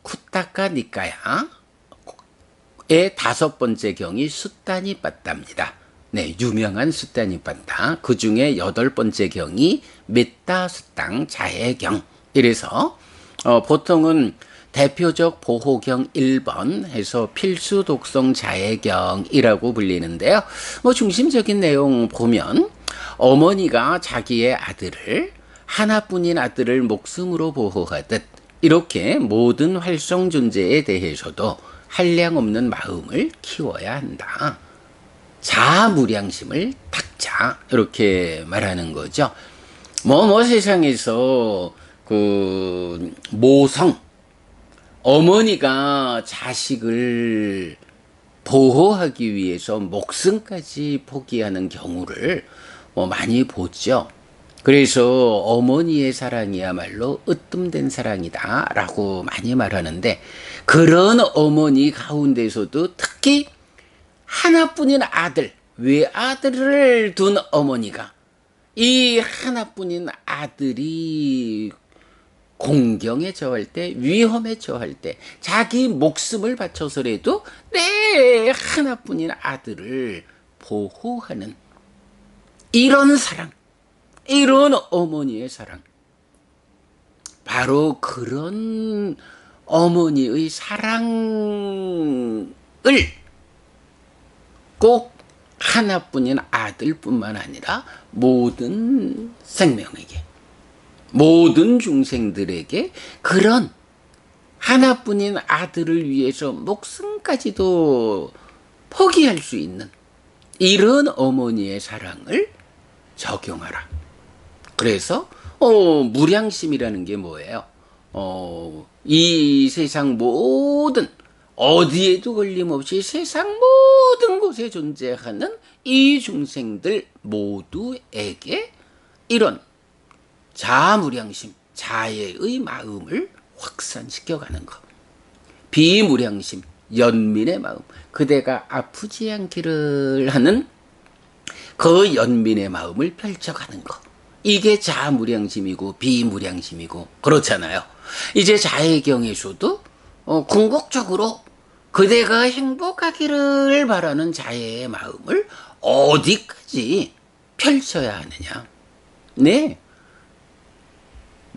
[SPEAKER 1] 쿠타카 니까야의 다섯 번째 경이 수타니빠따입니다. 네, 유명한 수타니빠따. 그 중에 여덟 번째 경이 메타수땅 자해경. 이래서 보통은 대표적 보호경 1번 해서 필수 독성 자해경이라고 불리는데요. 뭐 중심적인 내용 보면 어머니가 자기의 아들을 하나뿐인 아들을 목숨으로 보호하듯 이렇게 모든 활성 존재에 대해서도 한량없는 마음을 키워야 한다. 자아무량심을 닦자 이렇게 말하는 거죠. 세상에서 그 모성 어머니가 자식을 보호하기 위해서 목숨까지 포기하는 경우를 많이 보죠. 그래서 어머니의 사랑이야말로 으뜸된 사랑이다라고 많이 말하는데 그런 어머니 가운데서도 특히 하나뿐인 아들, 외아들을 둔 어머니가 이 하나뿐인 아들이 공경에 처할 때, 위험에 처할 때 자기 목숨을 바쳐서라도 내 하나뿐인 아들을 보호하는 이런 사랑, 이런 어머니의 사랑, 바로 그런 어머니의 사랑을 꼭 하나뿐인 아들뿐만 아니라 모든 생명에게, 모든 중생들에게 그런 하나뿐인 아들을 위해서 목숨까지도 포기할 수 있는 이런 어머니의 사랑을 적용하라. 그래서 무량심이라는 게 뭐예요? 이 세상 모든 어디에도 걸림없이 세상 모든 곳에 존재하는 이 중생들 모두에게 이런 자아무량심, 자애의 마음을 확산시켜가는 것. 비무량심, 연민의 마음, 그대가 아프지 않기를 하는 그 연민의 마음을 펼쳐가는 것. 이게 자아무량심이고 비무량심이고 그렇잖아요. 이제 자애경에서도 궁극적으로 그대가 행복하기를 바라는 자애의 마음을 어디까지 펼쳐야 하느냐. 네.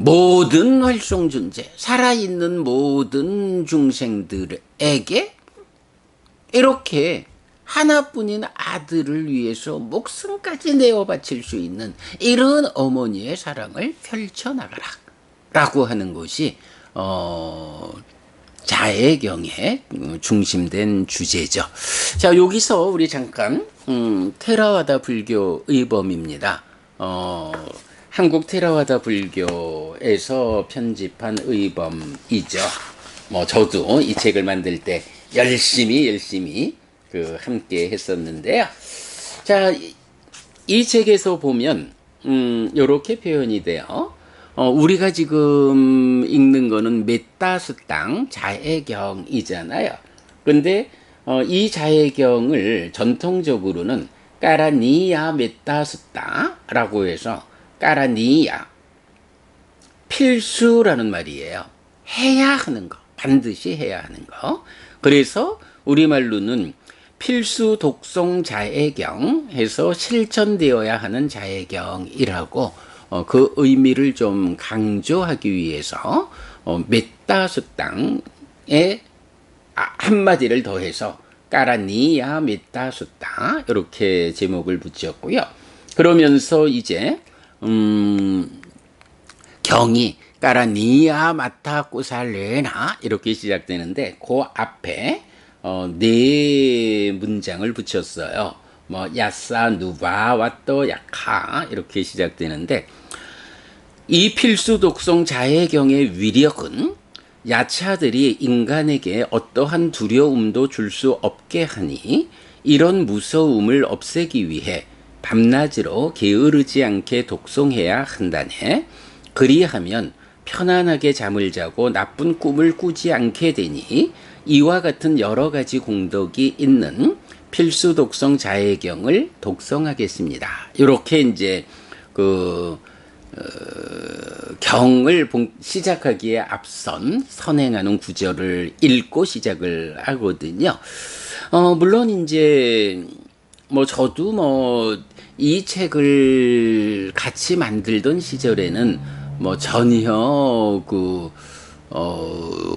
[SPEAKER 1] 모든 활성존재, 살아있는 모든 중생들에게 이렇게 하나뿐인 아들을 위해서 목숨까지 내어 바칠 수 있는 이런 어머니의 사랑을 펼쳐나가라 라고 하는 것이 자애경에 중심된 주제죠. 자, 여기서 우리 잠깐 테라와다 불교 의범입니다. 한국 테라와다 불교에서 편집한 의범이죠. 저도 이 책을 만들 때 열심히 함께 했었는데요. 자, 이 책에서 보면 이렇게 표현이 돼요. 우리가 지금 읽는 거는 메타수땅 자애경이잖아요. 근데 이 자애경을 전통적으로는 까라니야 메타수따라고 해서 까라니야 필수라는 말이에요. 해야 하는 거, 반드시 해야 하는 거. 그래서 우리말로는 필수 독송 자애경 해서 실천되어야 하는 자애경이라고 그 의미를 좀 강조하기 위해서 메타수땅에 한마디를 더해서 까라니야 메타수땅 이렇게 제목을 붙였고요. 그러면서 이제 경이 까라니야 마타 꾸살레나 이렇게 시작되는데 그 앞에 네 문장을 붙였어요. 야사 누바 와또 야카 이렇게 시작되는데 이 필수 독성 자애경의 위력은 야차들이 인간에게 어떠한 두려움도 줄 수 없게 하니 이런 무서움을 없애기 위해 밤낮으로 게으르지 않게 독송해야 한다네. 그리하면 편안하게 잠을 자고 나쁜 꿈을 꾸지 않게 되니 이와 같은 여러 가지 공덕이 있는 필수 독성 자애경을 독송하겠습니다. 이렇게 이제 경을 시작하기에 앞선 선행하는 구절을 읽고 시작을 하거든요. 물론 이제 저도 이 책을 같이 만들던 시절에는 전혀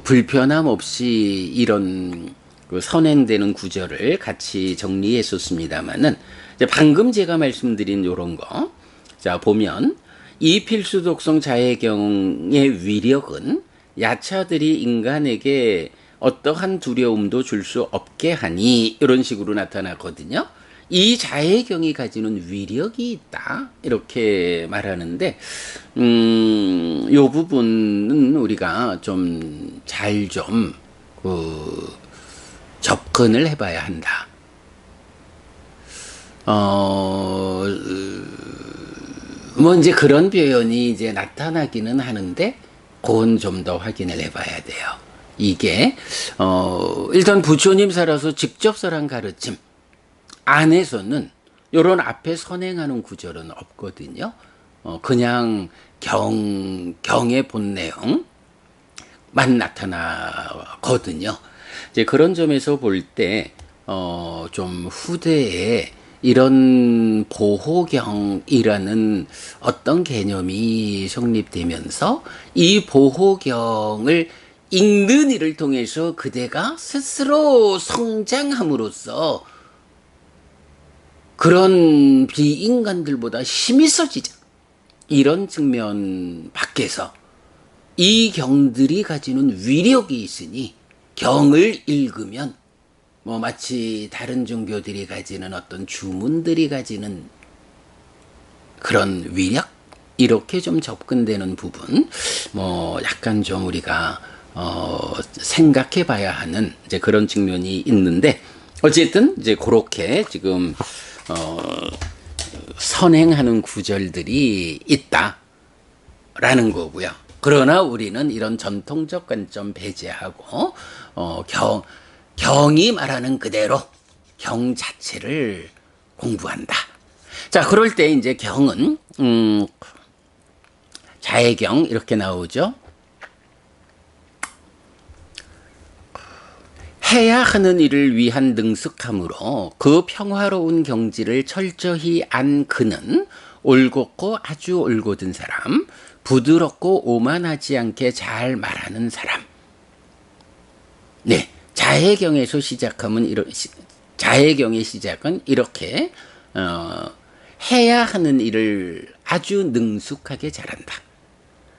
[SPEAKER 1] 불편함 없이 이런 그 선행되는 구절을 같이 정리했었습니다만은, 이제 방금 제가 말씀드린 요런 거, 자, 보면, 이 필수 독성 자해경의 위력은 야차들이 인간에게 어떠한 두려움도 줄 수 없게 하니, 이런 식으로 나타나거든요. 이 자해경이 가지는 위력이 있다, 이렇게 말하는데, 요 부분은 우리가 좀 잘 좀 접근을 해봐야 한다. 뭐 이제 그런 표현이 이제 나타나기는 하는데, 그건 좀 더 확인을 해봐야 돼요. 이게 일단 부처님 살아서 직접설한 가르침 안에서는 요런 앞에 선행하는 구절은 없거든요. 그냥 경의 본 내용만 나타나거든요. 이제 그런 점에서 볼 때, 좀 후대에 이런 보호경이라는 어떤 개념이 성립되면서 이 보호경을 읽는 이를 통해서 그대가 스스로 성장함으로써 그런 비인간들보다 힘이 있어지자. 이런 측면 밖에서 이 경들이 가지는 위력이 있으니 경을 읽으면 뭐 마치 다른 종교들이 가지는 어떤 주문들이 가지는 그런 위력? 이렇게 좀 접근되는 부분, 뭐 약간 좀 우리가 생각해 봐야 하는 이제 그런 측면이 있는데, 어쨌든 이제 그렇게 지금 선행하는 구절들이 있다라는 거고요. 그러나 우리는 이런 전통적 관점 배제하고 경이 말하는 그대로 경 자체를 공부한다. 자, 그럴 때 이제 경은 자해경 이렇게 나오죠. 해야 하는 일을 위한 능숙함으로 그 평화로운 경지를 철저히 안 그는 올곧고 아주 올곧은 사람, 부드럽고 오만하지 않게 잘 말하는 사람. 네, 자해경에서 시작하면 자해경의 시작은 이렇게 해야 하는 일을 아주 능숙하게 잘한다.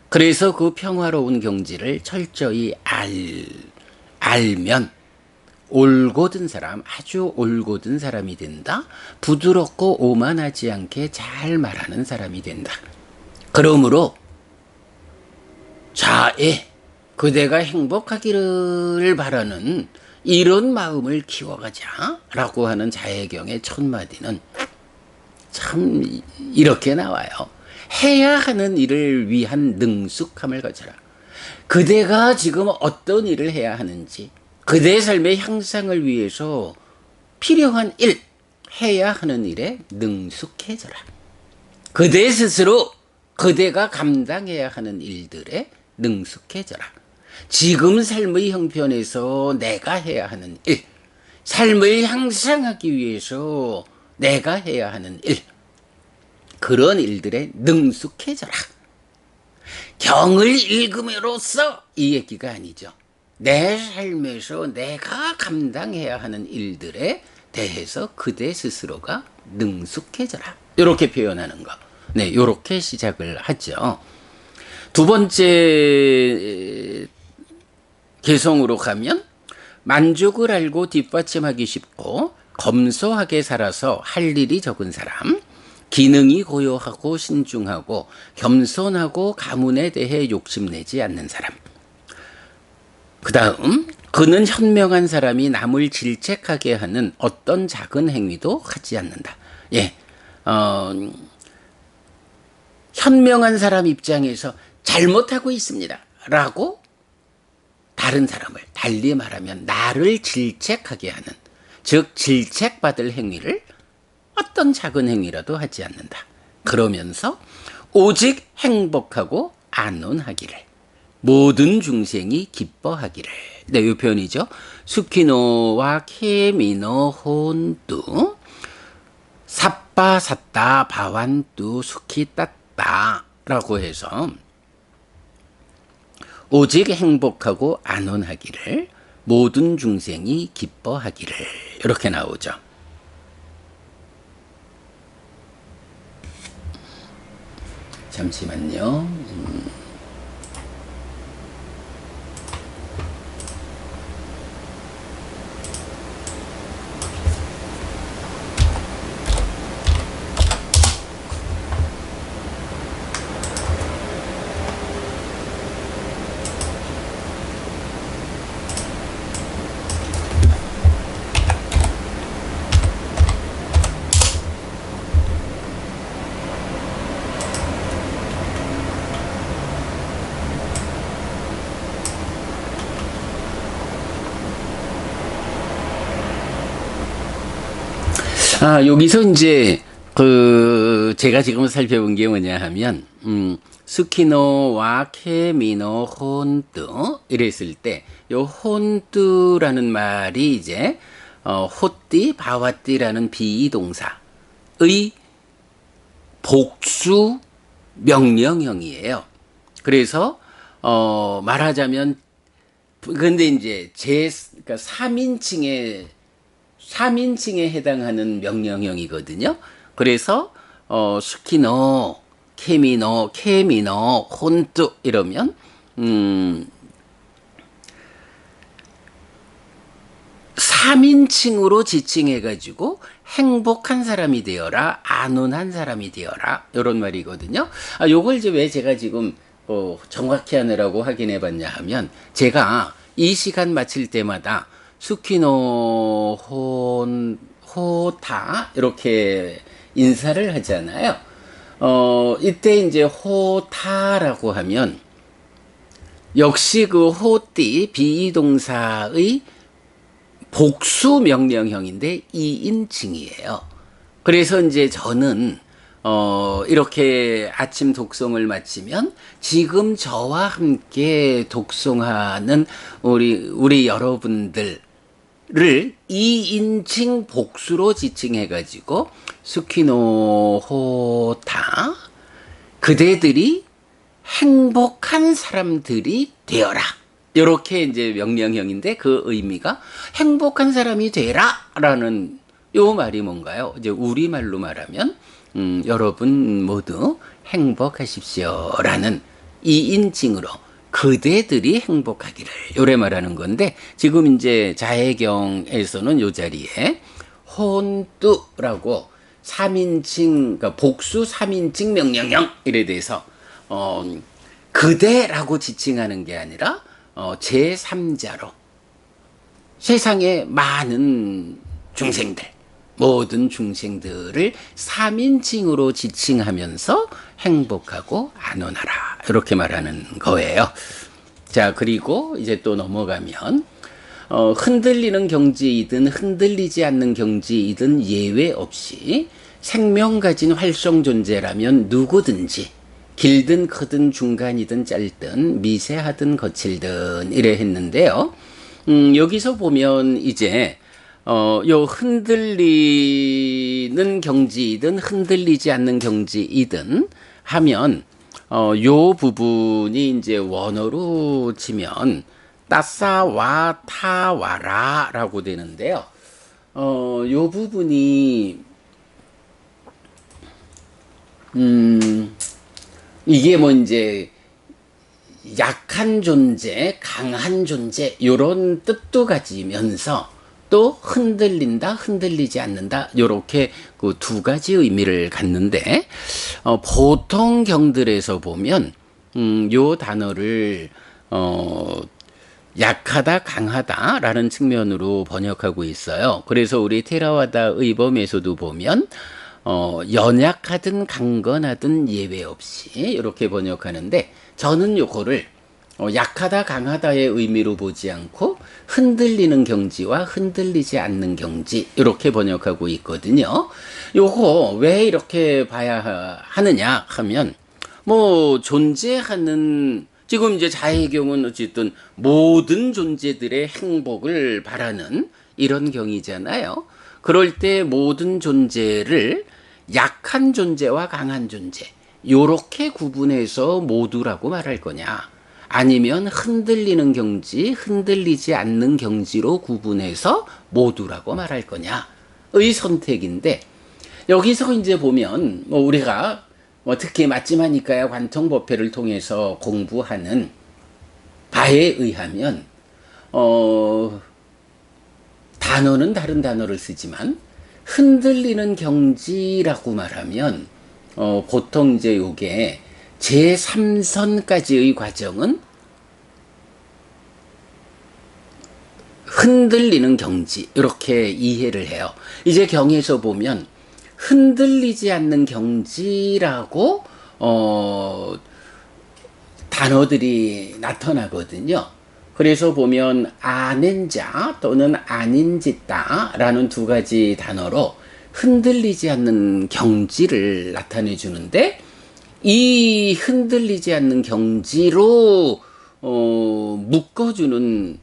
[SPEAKER 1] 그래서 그 평화로운 경지를 철저히 알면 올곧은 사람, 아주 올곧은 사람이 된다. 부드럽고 오만하지 않게 잘 말하는 사람이 된다. 그러므로 자애, 그대가 행복하기를 바라는 이런 마음을 키워가자라고 하는 자해경의 첫 마디는 참 이렇게 나와요. 해야 하는 일을 위한 능숙함을 가져라. 그대가 지금 어떤 일을 해야 하는지, 그대의 삶의 향상을 위해서 필요한 일, 해야 하는 일에 능숙해져라. 그대 스스로 그대가 감당해야 하는 일들에 능숙해져라. 지금 삶의 형편에서 내가 해야 하는 일, 삶을 향상하기 위해서 내가 해야 하는 일, 그런 일들에 능숙해져라. 경을 읽음으로써 이 얘기가 아니죠. 내 삶에서 내가 감당해야 하는 일들에 대해서 그대 스스로가 능숙해져라. 이렇게 표현하는 거. 네, 이렇게 시작을 하죠. 두 번째 개성으로 가면 만족을 알고 뒷받침하기 쉽고 검소하게 살아서 할 일이 적은 사람, 기능이 고요하고 신중하고 겸손하고 가문에 대해 욕심내지 않는 사람. 그 다음, 그는 현명한 사람이 남을 질책하게 하는 어떤 작은 행위도 하지 않는다. 예, 현명한 사람 입장에서 잘못하고 있습니다 라고 다른 사람을, 달리 말하면 나를 질책하게 하는, 즉 질책받을 행위를 어떤 작은 행위라도 하지 않는다. 그러면서 오직 행복하고 안온하기를, 모든 중생이 기뻐하기를. 네, 이 표현이죠. 수키노와 케미노 혼뚜 삿바 삿다 바완뚜 수키 따따 라고 해서 오직 행복하고 안온하기를 모든 중생이 기뻐하기를 이렇게 나오죠. 잠시만요. 여기서 이제 제가 지금 살펴본 게 뭐냐 하면 스키노와 케미노 혼뜨 이랬을 때 요 혼뜨라는 말이 이제 호띠 바와띠라는 비동사의 복수 명령형이에요. 그래서 말하자면 근데 이제 그러니까 3인칭에 해당하는 명령형이거든요. 그래서 스키노, 케미노, 혼뚜 이러면 3인칭으로 지칭해가지고 행복한 사람이 되어라, 안온한 사람이 되어라 이런 말이거든요. 요걸 이제 왜 제가 지금 정확히 하느라고 확인해봤냐 하면 제가 이 시간 마칠 때마다 스키노 호타 이렇게 인사를 하잖아요. 이때 이제 호타라고 하면 역시 그 호띠 비동사의 복수 명령형인데 2인칭이에요. 그래서 이제 저는 이렇게 아침 독송을 마치면 지금 저와 함께 독송하는 우리 여러분들을 2인칭 복수로 지칭해가지고 스키노호타 그대들이 행복한 사람들이 되어라. 이렇게 이제 명령형인데 그 의미가 행복한 사람이 되라라는 요 말이 뭔가요? 이제 우리말로 말하면 여러분 모두 행복하십시오라는 2인칭으로 그대들이 행복하기를 요래 말하는 건데 지금 이제 자해경에서는 요 자리에 혼뚜라고 3인칭 그러니까 복수 3인칭 명령형 이래 돼서 그대라고 지칭하는 게 아니라 제3자로 세상의 많은 중생들 모든 중생들을 3인칭으로 지칭하면서 행복하고 안온하라 이렇게 말하는 거예요. 자 그리고 이제 또 넘어가면 흔들리는 경지이든 흔들리지 않는 경지이든 예외 없이 생명 가진 활성 존재라면 누구든지 길든 크든 중간이든 짧든 미세하든 거칠든 이래 했는데요. 여기서 보면 이제 요 흔들리는 경지이든 흔들리지 않는 경지이든 하면 요 부분이 이제 원어로 치면 따사와 타와라라고 되는데요. 요 부분이 이게 뭐 이제 약한 존재, 강한 존재 요런 뜻도 가지면서 또 흔들린다, 흔들리지 않는다 요렇게 그 두 가지 의미를 갖는데 보통 경들에서 보면 요 단어를 약하다, 강하다라는 측면으로 번역하고 있어요. 그래서 우리 테라와다 의범에서도 보면 연약하든 강건하든 예외 없이 이렇게 번역하는데 저는 요거를 약하다 강하다의 의미로 보지 않고 흔들리는 경지와 흔들리지 않는 경지 이렇게 번역하고 있거든요. 요거 왜 이렇게 봐야 하느냐 하면 뭐 존재하는 지금 이제 자해경은 어쨌든 모든 존재들의 행복을 바라는 이런 경이잖아요. 그럴 때 모든 존재를 약한 존재와 강한 존재 요렇게 구분해서 모두라고 말할 거냐 아니면 흔들리는 경지, 흔들리지 않는 경지로 구분해서 모두라고 말할 거냐의 선택인데, 여기서 이제 보면 뭐 우리가 뭐 특히 맞지마니까야 관통법회를 통해서 공부하는 바에 의하면 단어는 다른 단어를 쓰지만 흔들리는 경지라고 말하면 보통 이제 요게 제3선까지의 과정은 흔들리는 경지 이렇게 이해를 해요. 이제 경에서 보면 흔들리지 않는 경지라고 단어들이 나타나거든요. 그래서 보면 아는 자 또는 아닌짓다라는 두 가지 단어로 흔들리지 않는 경지를 나타내 주는데, 이 흔들리지 않는 경지로 묶어주는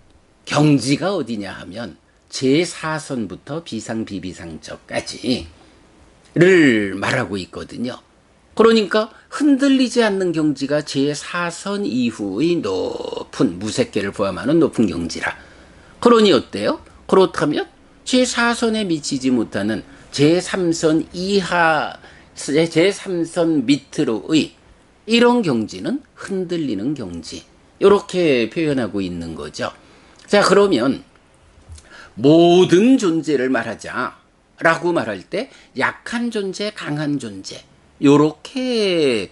[SPEAKER 1] 경지가 어디냐 하면 제4선부터 비상비비상처까지를 말하고 있거든요. 그러니까 흔들리지 않는 경지가 제4선 이후의 높은 무색계를 포함하는 높은 경지라. 그러니 어때요? 그렇다면 제4선에 미치지 못하는 제3선 이하, 제3선 밑으로의 이런 경지는 흔들리는 경지, 이렇게 표현하고 있는 거죠. 자, 그러면 모든 존재를 말하자 라고 말할 때 약한 존재, 강한 존재 요렇게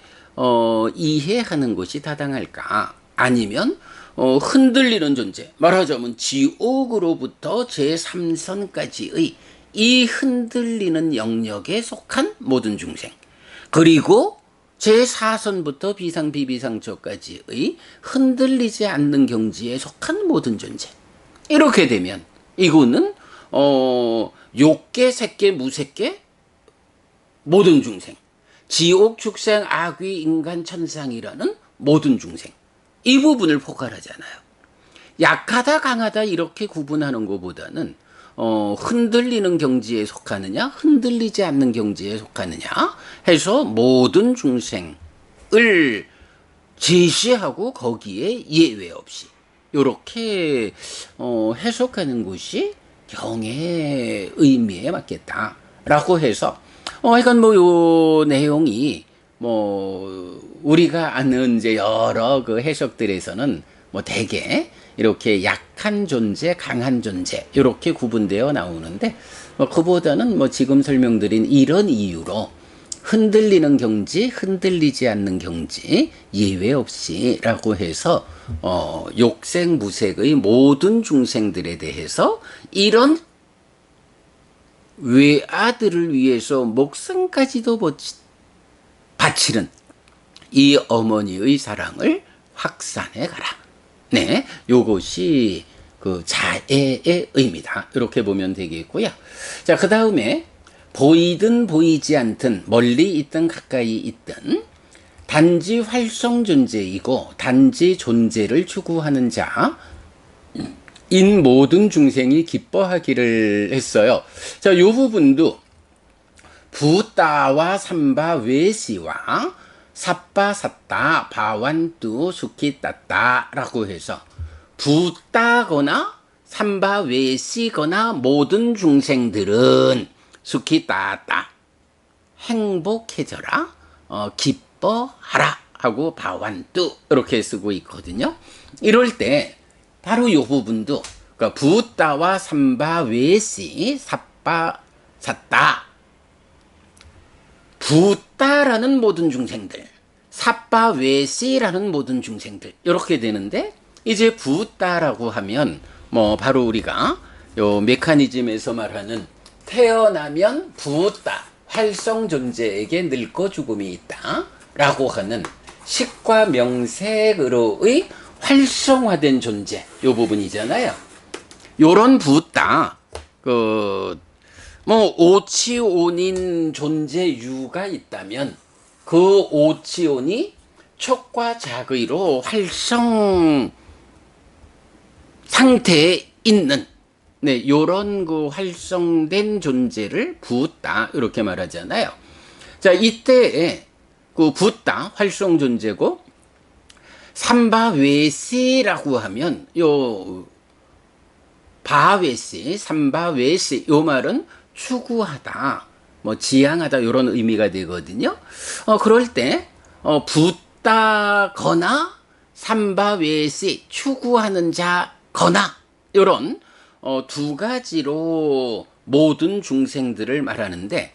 [SPEAKER 1] 이해하는 것이 타당할까? 아니면 흔들리는 존재, 말하자면 지옥으로부터 제3선까지의 이 흔들리는 영역에 속한 모든 중생, 그리고 제4선부터 비상비비상처까지의 흔들리지 않는 경지에 속한 모든 존재, 이렇게 되면 이거는 욕계, 색계, 무색계 모든 중생, 지옥, 축생, 악귀, 인간, 천상이라는 모든 중생, 이 부분을 포괄하잖아요. 약하다, 강하다 이렇게 구분하는 것보다는 흔들리는 경지에 속하느냐, 흔들리지 않는 경지에 속하느냐 해서 모든 중생을 제시하고 거기에 예외 없이 이렇게 해석하는 것이 경의 의미에 맞겠다라고 해서 하여간 뭐 요 내용이 뭐 우리가 아는 이제 여러 그 해석들에서는 뭐 대개 이렇게 약한 존재, 강한 존재 이렇게 구분되어 나오는데, 뭐 그보다는 뭐 지금 설명드린 이런 이유로 흔들리는 경지, 흔들리지 않는 경지 예외 없이라고 해서 욕생 무색의 모든 중생들에 대해서 이런 외아들을 위해서 목숨까지도 바치는 이 어머니의 사랑을 확산해 가라. 네, 요것이 그 자애의 의미다. 이렇게 보면 되겠고요. 자, 그 다음에 보이든 보이지 않든 멀리 있든 가까이 있든 단지 활성 존재이고 단지 존재를 추구하는 자 인 모든 중생이 기뻐하기를 했어요. 자, 요 부분도 부따와 삼바 외시와 삿바 삿다 바완뚜 수키 따따 라고 해서 부따거나 삼바 외시거나 모든 중생들은 수키 따따 행복해져라, 기뻐하라 하고 바완뚜 이렇게 쓰고 있거든요. 이럴 때 바로 이 부분도 그러니까 부따와 삼바 외시 삿바 삿다, 부따라는 모든 중생들, 삿바 외시라는 모든 중생들 이렇게 되는데, 이제 부따라고 하면 뭐 바로 우리가 요 메커니즘에서 말하는 태어나면 부따 활성 존재에게 늙고 죽음이 있다 라고 하는 식과 명색으로의 활성화된 존재 요 부분이잖아요. 요런 부따 뭐 오치온인 존재유가 있다면 그 오치온이 촉과 작의로 활성 상태에 있는 요런 그 활성된 존재를 부따 이렇게 말하잖아요. 자, 이때에 그 부따 활성 존재고 삼바외시라고 하면 요 바외시, 삼바외시 요 말은 추구하다, 뭐 지향하다 이런 의미가 되거든요. 그럴 때 붙다거나 삼바외시 추구하는 자거나 요런 두 가지로 모든 중생들을 말하는데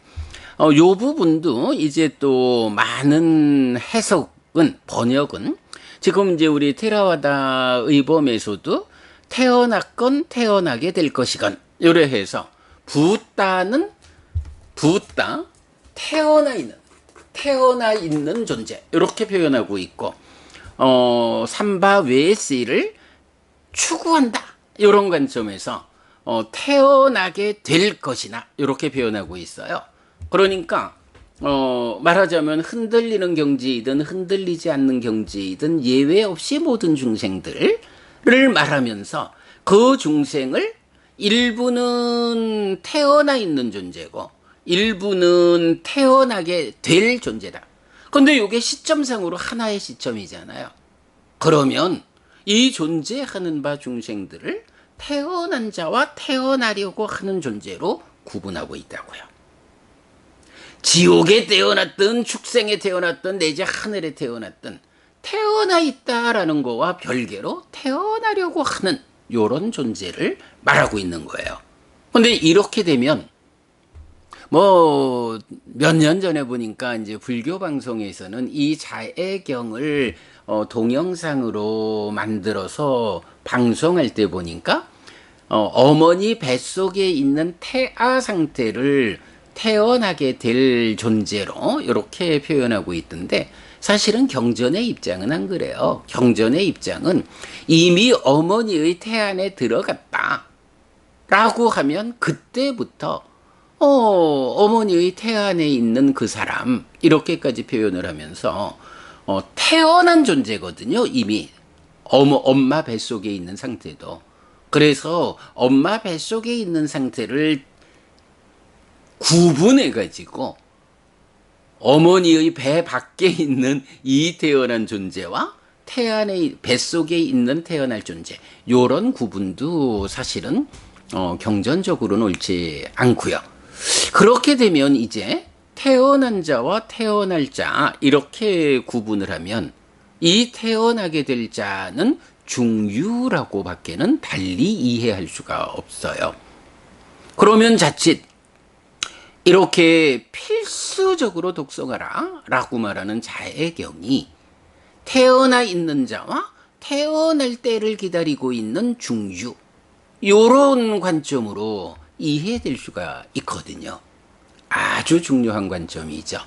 [SPEAKER 1] 요 부분도 이제 또 많은 해석은 번역은 지금 이제 우리 테라와다 의범에서도 태어났건 태어나게 될 것이건 요래 해서 붓다는 붓다 태어나 있는 존재 이렇게 표현하고 있고 삼바외시를 추구한다 이런 관점에서 태어나게 될 것이나 이렇게 표현하고 있어요. 그러니까 말하자면 흔들리는 경지이든 흔들리지 않는 경지이든 예외 없이 모든 중생들을 말하면서 그 중생을 일부는 태어나 있는 존재고 일부는 태어나게 될 존재다. 근데 이게 시점상으로 하나의 시점이잖아요. 그러면 이 존재하는 바 중생들을 태어난 자와 태어나려고 하는 존재로 구분하고 있다고요. 지옥에 태어났든 축생에 태어났든 내지 하늘에 태어났든 태어나 있다라는 거와 별개로 태어나려고 하는 요런 존재를 말하고 있는 거예요. 근데 이렇게 되면 뭐 몇 년 전에 보니까 이제 불교 방송에서는 이 자애경을 동영상으로 만들어서 방송할 때 보니까 어머니 뱃속에 있는 태아 상태를 태어나게 될 존재로 이렇게 표현하고 있던데 사실은 경전의 입장은 안 그래요. 경전의 입장은 이미 어머니의 태안에 들어갔다 라고 하면 그때부터 어머니의 태안에 있는 그 사람 이렇게까지 표현을 하면서 태어난 존재거든요. 이미 엄마 뱃속에 있는 상태도. 그래서 엄마 뱃속에 있는 상태를 구분해 가지고 어머니의 배 밖에 있는 이 태어난 존재와 태안의 뱃속에 있는 태어날 존재 요런 구분도 사실은 경전적으로는 옳지 않고요. 그렇게 되면 이제 태어난 자와 태어날 자 이렇게 구분을 하면 이 태어나게 될 자는 중유라고 밖에는 달리 이해할 수가 없어요. 그러면 자칫 이렇게 필수적으로 독송하라 라고 말하는 자애경이 태어나 있는 자와 태어날 때를 기다리고 있는 중유 요런 관점으로 이해될 수가 있거든요. 아주 중요한 관점이죠.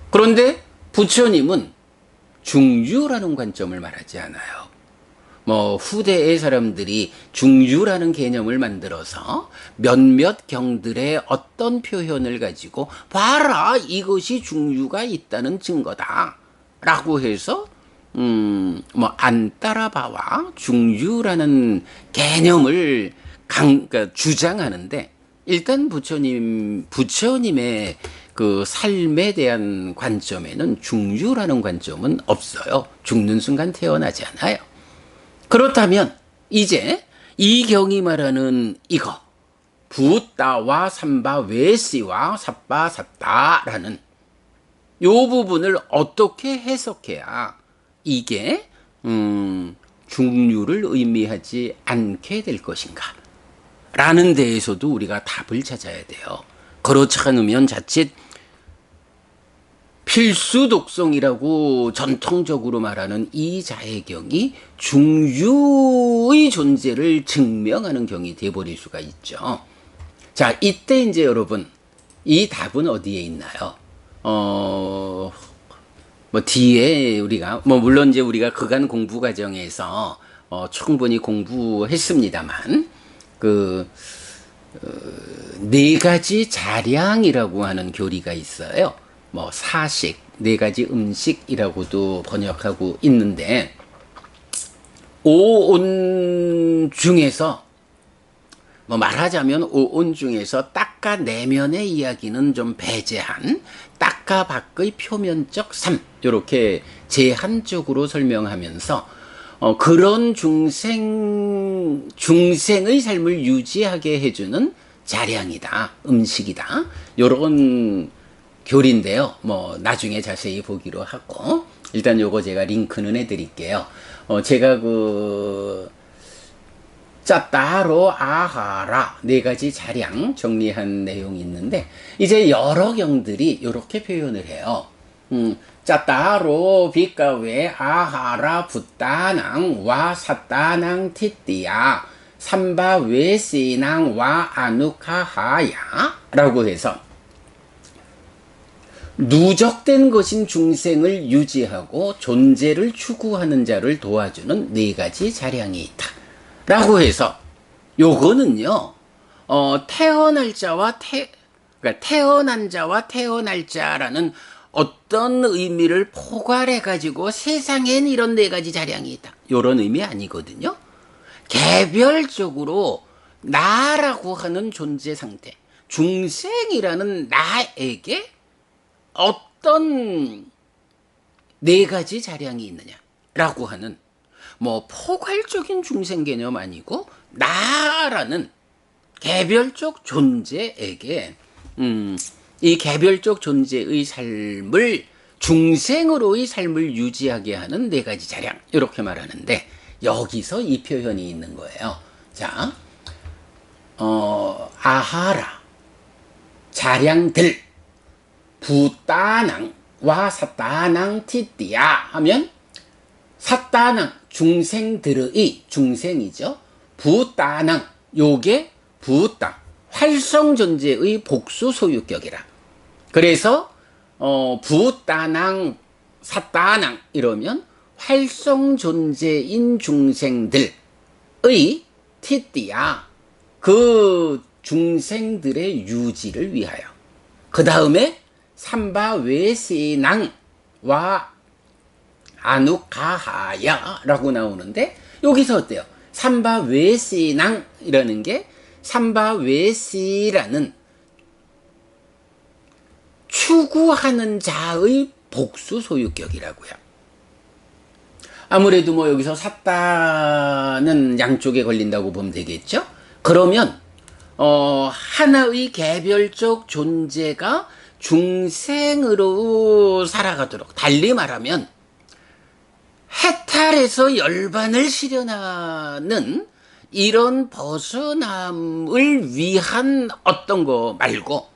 [SPEAKER 1] 그런데 부처님은 중유라는 관점을 말하지 않아요. 뭐 후대의 사람들이 중유라는 개념을 만들어서 몇몇 경들의 어떤 표현을 가지고 봐라 이것이 중유가 있다는 증거다 라고 해서 뭐 안 따라봐와 중유라는 개념을 그러니까 주장하는데 일단 부처님의 그 삶에 대한 관점에는 중유라는 관점은 없어요. 죽는 순간 태어나지 않아요. 그렇다면 이제 이 경이 말하는 이거 붓다와 삼바 외시와 삿바 삿다라는 요 부분을 어떻게 해석해야 이게 중유를 의미하지 않게 될 것인가 라는 데에서도 우리가 답을 찾아야 돼요. 그렇지 않으면 자칫 필수 독성이라고 전통적으로 말하는 이 자애경이 중유의 존재를 증명하는 경이 돼버릴 수가 있죠. 자, 이때 이제 여러분 이 답은 어디에 있나요? 뭐 뒤에 우리가 물론 이제 우리가 그간 공부 과정에서 충분히 공부했습니다만 네 가지 자량이라고 하는 교리가 있어요. 뭐 사식, 네 가지 음식이라고도 번역하고 있는데 오온 중에서 뭐 말하자면 오온 중에서 닦아내면의 이야기는 좀 배제한 시가 밖의 표면적 삶, 이렇게 제한적으로 설명하면서 그런 중생의 삶을 유지하게 해주는 자량이다, 음식이다, 요런 교리인데요. 뭐 나중에 자세히 보기로 하고, 일단 요거 제가 링크는 해드릴게요. 제가 짜따로 아하라 네 가지 자량 정리한 내용이 있는데, 이제 여러 경들이 이렇게 표현을 해요. 짜따로 비가웨 아하라 붓다낭 와 사따낭 티띠야 삼바 외시낭 와 아누카하야 라고 해서, 누적된 것인 중생을 유지하고 존재를 추구하는 자를 도와주는 네 가지 자량이 있다 라고 해서, 요거는요 태어날 자와 그러니까 태어난 자와 태어날 자라는 어떤 의미를 포괄해 가지고 세상엔 이런 네 가지 자량이 있다, 요런 의미 아니거든요. 개별적으로 나라고 하는 존재 상태, 중생이라는 나에게 어떤 네 가지 자량이 있느냐라고 하는, 뭐 포괄적인 중생 개념 아니고 나라는 개별적 존재에게 이 개별적 존재의 삶을, 중생으로의 삶을 유지하게 하는 네 가지 자량, 이렇게 말하는데, 여기서 이 표현이 있는 거예요. 자, 아하라 자량들 부따낭 와 사따낭 티띠야 하면, 사따낭 중생들의, 중생이죠. 부따낭 요게 부따 활성 존재의 복수 소유격이라. 그래서 부따낭 사따낭 이러면 활성 존재인 중생들의 티띠야, 그 중생들의 유지를 위하여. 그 다음에 삼바 외시낭 와 아누카하야 라고 나오는데, 여기서 어때요? 삼바 외시낭 이라는 게, 삼바 외시라는 추구하는 자의 복수 소유격이라고요. 아무래도 뭐 여기서 샀다는 양쪽에 걸린다고 보면 되겠죠? 그러면 하나의 개별적 존재가 중생으로 살아가도록, 달리 말하면 해탈에서 열반을 실현하는 이런 벗어남을 위한 어떤 거 말고,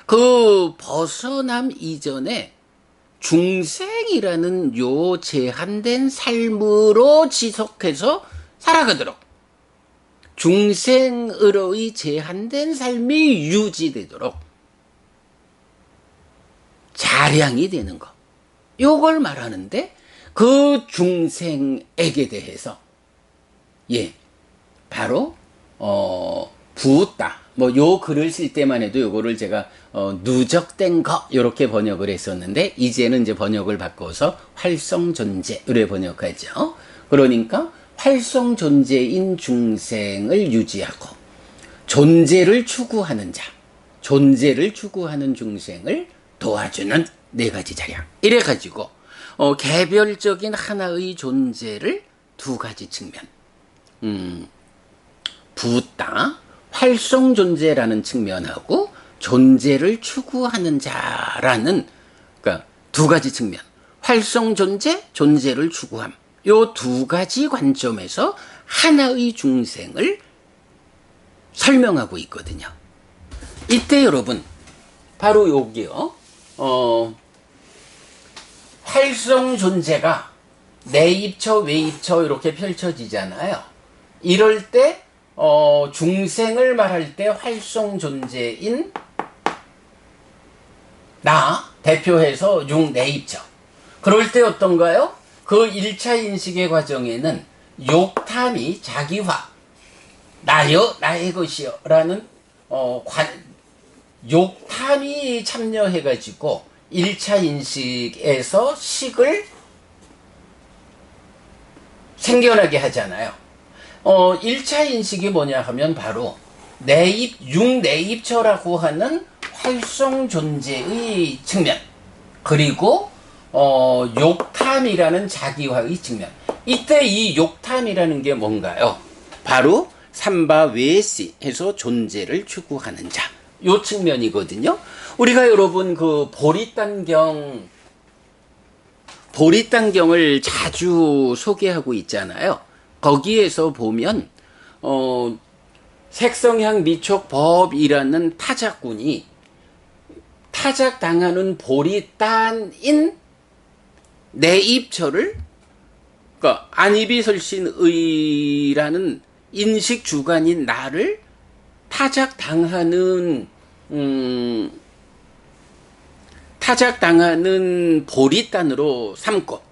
[SPEAKER 1] 그 벗어남 이전에 중생이라는 요 제한된 삶으로 지속해서 살아가도록, 중생으로의 제한된 삶이 유지되도록 자량이 되는 거, 요걸 말하는데, 그 중생에게 대해서 바로 부었다. 뭐 요 글을 쓸 때만 해도 요거를 제가 누적된 거 이렇게 번역을 했었는데, 이제는 이제 번역을 바꿔서 활성 존재로 번역하죠. 그러니까 활성 존재인 중생을 유지하고 존재를 추구하는 자, 존재를 추구하는 중생을 도와주는 네 가지 자량. 이래 가지고 개별적인 하나의 존재를 두 가지 측면, 부따 활성 존재라는 측면하고 존재를 추구하는 자라는, 그러니까 두 가지 측면, 활성 존재, 존재를 추구함, 요 두 가지 관점에서 하나의 중생을 설명하고 있거든요. 이때 여러분 바로 여기요, 활성 존재가 내입처 외입처 이렇게 펼쳐지잖아요. 이럴 때 중생을 말할 때 활성 존재인 나 대표해서 융내입처. 그럴 때 어떤가요? 그 1차 인식의 과정에는 욕탐이 자기화, 나여 나의 것이여 라는 욕탐이 참여해가지고 1차 인식에서 식을 생겨나게 하잖아요. 1차 인식이 뭐냐 하면 바로 내입, 융내입처라고 하는 활성 존재의 측면, 그리고 욕탐이라는 자기화의 측면. 이때 이 욕탐이라는 게 뭔가요? 바로 삼바외시 해서 존재를 추구하는 자. 요 측면이거든요. 우리가 여러분 그 보리단경을 자주 소개하고 있잖아요. 거기에서 보면 색성향 미촉법이라는 타작꾼이 타작당하는 보리단인 내입처를, 그러니까 안이비설신의라는 인식 주관인 나를 타작당하는 보리단으로 삼고,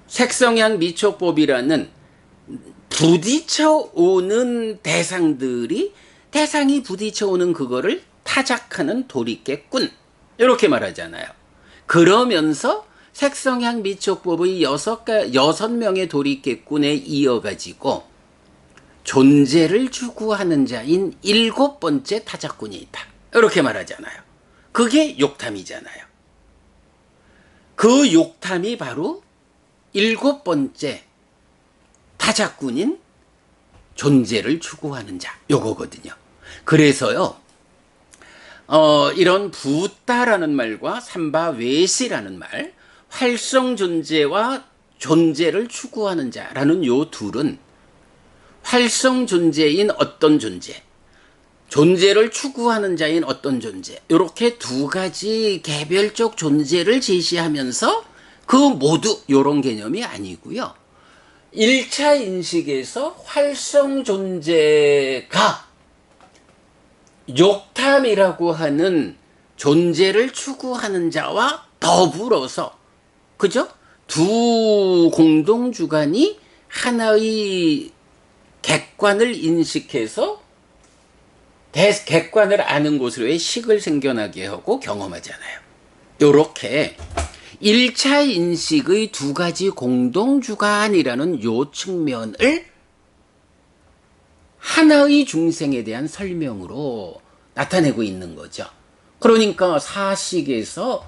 [SPEAKER 1] 색성향 미촉법이라는 부딪혀오는 대상이 부딪혀오는 그거를 타작하는 도리깨꾼, 이렇게 말하잖아요. 그러면서 색성향 미촉법의 6명의 도리깨꾼에 이어가지고 존재를 추구하는 자인 7번째 타작꾼이 있다, 이렇게 말하잖아요. 그게 욕탐이잖아요. 그 욕탐이 바로 7번째 타작꾼인 존재를 추구하는 자, 요거거든요. 그래서요, 이런 부따라는 말과 삼바외시라는 말, 활성존재와 존재를 추구하는 자라는 요 둘은 활성존재인 어떤 존재, 존재를 추구하는 자인 어떤 존재, 이렇게 두 가지 개별적 존재를 제시하면서 그 모두 요런 개념이 아니고요. 1차 인식에서 활성존재가 욕탐이라고 하는 존재를 추구하는 자와 더불어서, 그죠? 두 공동주관이 하나의 객관을 인식해서 객관을 아는 곳으로의 식을 생겨나게 하고 경험하잖아요. 요렇게 1차 인식의 두 가지 공동주관이라는 요 측면을 하나의 중생에 대한 설명으로 나타내고 있는 거죠. 그러니까 사식에서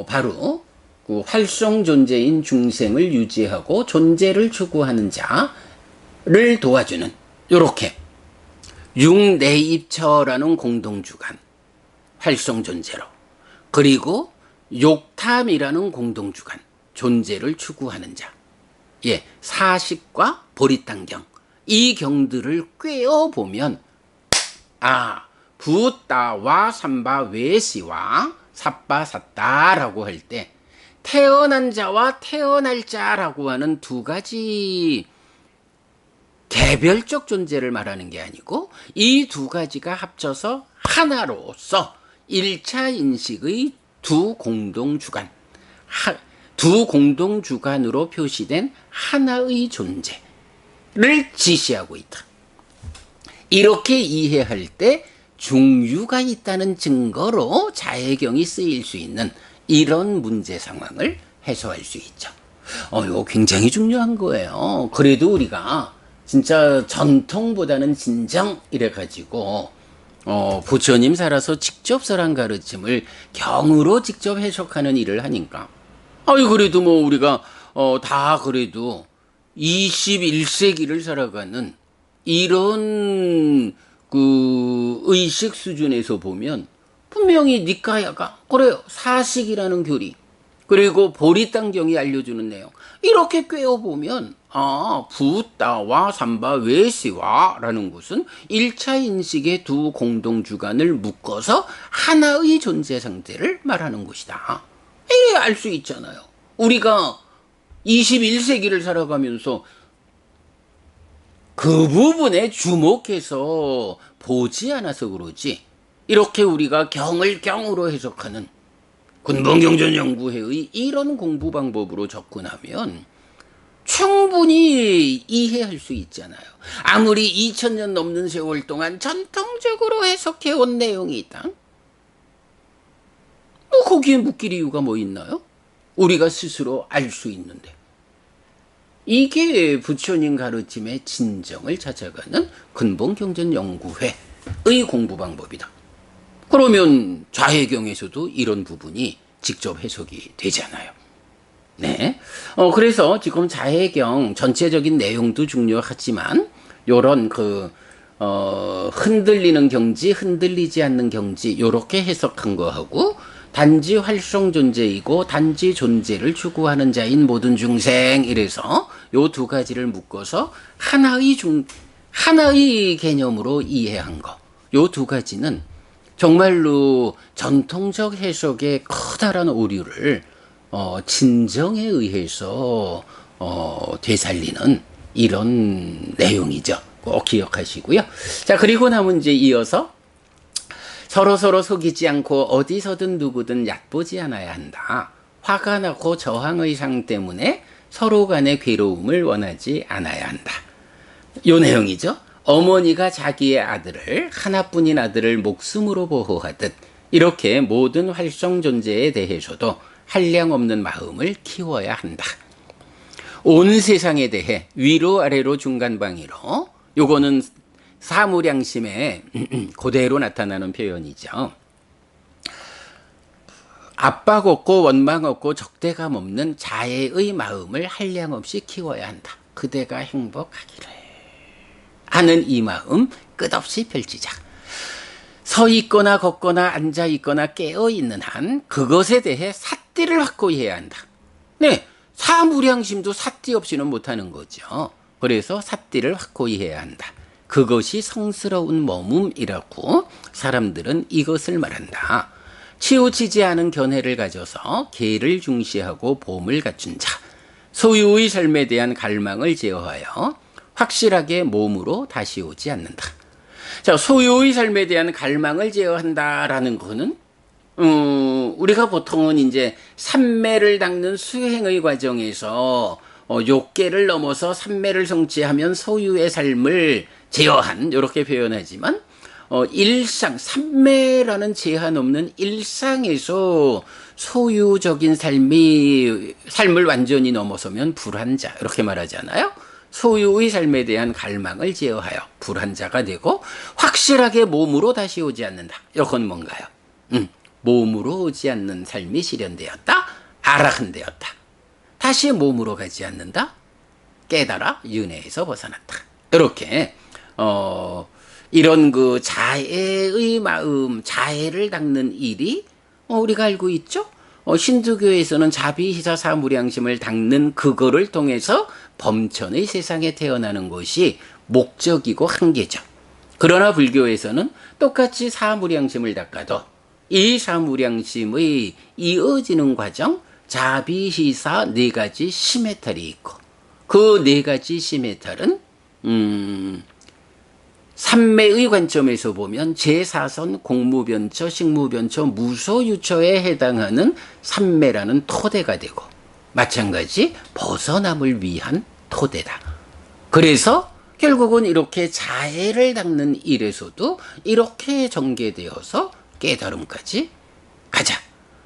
[SPEAKER 1] 바로 그 활성 존재인 중생을 유지하고 존재를 추구하는 자를 도와주는 요렇게 육내입처라는 공동주관, 활성 존재로, 그리고 욕탐이라는 공동주관, 존재를 추구하는 자, 예, 사식과 보리단경, 이 경들을 꿰어보면 부따와 삼바외시와 삿바삿다라고 할 때 태어난 자와 태어날 자라고 하는 두 가지 개별적 존재를 말하는 게 아니고 이 두 가지가 합쳐서 하나로서 1차 인식의 두 공동주관으로 표시된 하나의 존재를 지시하고 있다. 이렇게 이해할 때 중유가 있다는 증거로 자해경이 쓰일 수 있는 이런 문제 상황을 해소할 수 있죠. 이거 굉장히 중요한 거예요. 그래도 우리가 진짜 전통보다는 진정 이래가지고 부처님 살아서 직접 설한 가르침을 경으로 직접 해석하는 일을 하니까 그래도 뭐 우리가 다 그래도 21세기를 살아가는 이런 그 의식 수준에서 보면 분명히 니까야가 그래요, 사식이라는 교리, 그리고 보리단경이 알려주는 내용, 이렇게 꿰어보면 부따와 삼바외시와 라는 것은 1차 인식의 두 공동주관을 묶어서 하나의 존재 상태를 말하는 것이다, 이래 알 수 있잖아요. 우리가 21세기를 살아가면서 그 부분에 주목해서 보지 않아서 그러지, 이렇게 우리가 경을 경으로 해석하는 근본경전연구회의 이런 공부 방법으로 접근하면 충분히 이해할 수 있잖아요. 아무리 2000년 넘는 세월 동안 전통적으로 해석해온 내용이 있다, 뭐 거기에 묶일 이유가 뭐 있나요? 우리가 스스로 알 수 있는데. 이게 부처님 가르침의 진정을 찾아가는 근본경전연구회의 공부 방법이다. 그러면 좌해경에서도 이런 부분이 직접 해석이 되잖아요. 네. 그래서 지금 자해경 전체적인 내용도 중요하지만, 요런 흔들리는 경지, 흔들리지 않는 경지, 요렇게 해석한 거하고, 단지 활성 존재이고, 단지 존재를 추구하는 자인 모든 중생, 이래서 요 두 가지를 묶어서 하나의 개념으로 이해한 거. 요 두 가지는 정말로 전통적 해석의 커다란 오류를 진정에 의해서 되살리는 이런 내용이죠. 꼭 기억하시고요. 자, 그리고 남은 이제 이어서 서로 속이지 않고 어디서든 누구든 얕보지 않아야 한다. 화가 나고 저항의 상 때문에 서로 간의 괴로움을 원하지 않아야 한다. 요 내용이죠. 어머니가 자기의 아들을, 하나뿐인 아들을 목숨으로 보호하듯 이렇게 모든 활성 존재에 대해서도 한량없는 마음을 키워야 한다. 온 세상에 대해 위로 아래로 중간방위로, 요거는 사무량심에 그대로 나타나는 표현이죠. 압박 없고 원망 없고 적대감 없는 자애의 마음을 한량없이 키워야 한다. 그대가 행복하기를 하는 이 마음 끝없이 펼치자. 서 있거나 걷거나 앉아 있거나 깨어 있는 한 그것에 대해 삿띠를 확고히 해야 한다. 네, 사무량심도 삿띠 없이는 못하는 거죠. 그래서 삿띠를 확고히 해야 한다. 그것이 성스러운 머쭅이라고 사람들은 이것을 말한다. 치우치지 않은 견해를 가져서 계를 중시하고 봄을 갖춘 자, 소유의 삶에 대한 갈망을 제어하여 확실하게 몸으로 다시 오지 않는다. 자, 소유의 삶에 대한 갈망을 제어한다라는 거는 우리가 보통은 이제 삼매를 닦는 수행의 과정에서 욕계를 넘어서 삼매를 성취하면 소유의 삶을 제어한, 이렇게 표현하지만 일상, 삼매라는 제한 없는 일상에서 소유적인 삶을 완전히 넘어서면 불한자, 이렇게 말하잖아요. 소유의 삶에 대한 갈망을 제어하여 불한자가 되고 확실하게 몸으로 다시 오지 않는다. 이건 뭔가요? 몸으로 오지 않는 삶이 실현되었다. 아라한되었다. 다시 몸으로 가지 않는다. 깨달아 윤회에서 벗어났다. 이렇게 이런 그 자애의 마음, 자애를 닦는 일이 우리가 알고 있죠? 힌두교에서는 자비희사 사무량심을 닦는 그거를 통해서 범천의 세상에 태어나는 것이 목적이고 한계죠. 그러나 불교에서는 똑같이 사무량심을 닦아도 이 사무량심의 이어지는 과정, 자비희사 네 가지 심해탈이 있고, 그 네 가지 심해탈은 삼매의 관점에서 보면 제4선 공무변처, 식무변처, 무소유처에 해당하는 삼매라는 토대가 되고, 마찬가지 벗어남을 위한 토대다. 그래서 결국은 이렇게 자애를 닦는 일에서도 이렇게 전개되어서 깨달음까지 가자.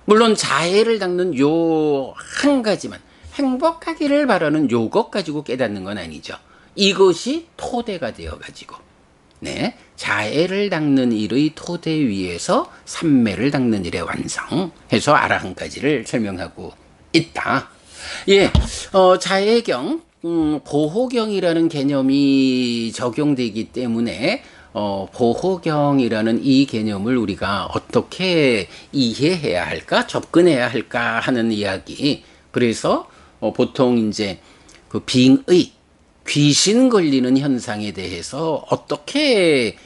[SPEAKER 1] 물론 자애를 닦는 요 한 가지만, 행복하기를 바라는 요것 가지고 깨닫는 건 아니죠. 이것이 토대가 되어가지고, 네, 자애를 닦는 일의 토대 위에서 삼매를 닦는 일의 완성해서 아라한까지를 설명하고 있다. 예, 자애경, 보호경이라는 개념이 적용되기 때문에 보호경이라는 이 개념을 우리가 어떻게 이해해야 할까, 접근해야 할까 하는 이야기. 그래서 보통 이제 그 빙의, 귀신 걸리는 현상에 대해서 어떻게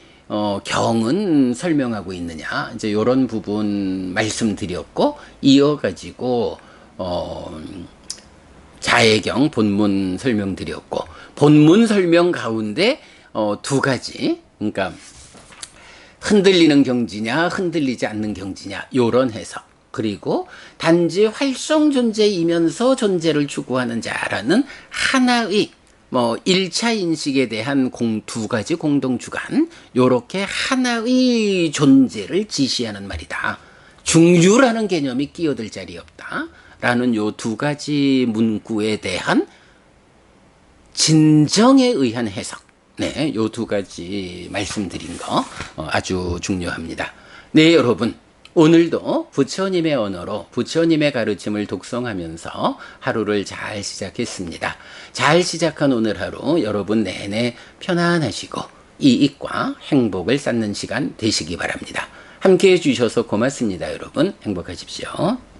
[SPEAKER 1] 경은 설명하고 있느냐, 이제 이런 부분 말씀드렸고, 이어가지고 자애경 본문 설명드렸고, 본문 설명 가운데 두 가지, 그러니까 흔들리는 경지냐 흔들리지 않는 경지냐, 요런 해석, 그리고 단지 활성 존재이면서 존재를 추구하는 자라는 하나의 1차 인식에 대한 두 가지 공동주관, 요렇게 하나의 존재를 지시하는 말이다. 중유라는 개념이 끼어들 자리 없다. 라는 요 두 가지 문구에 대한 진정에 의한 해석. 네, 요 두 가지 말씀드린 거 아주 중요합니다. 네, 여러분. 오늘도 부처님의 언어로 부처님의 가르침을 독송하면서 하루를 잘 시작했습니다. 잘 시작한 오늘 하루 여러분 내내 편안하시고 이익과 행복을 쌓는 시간 되시기 바랍니다. 함께 해주셔서 고맙습니다. 여러분 행복하십시오.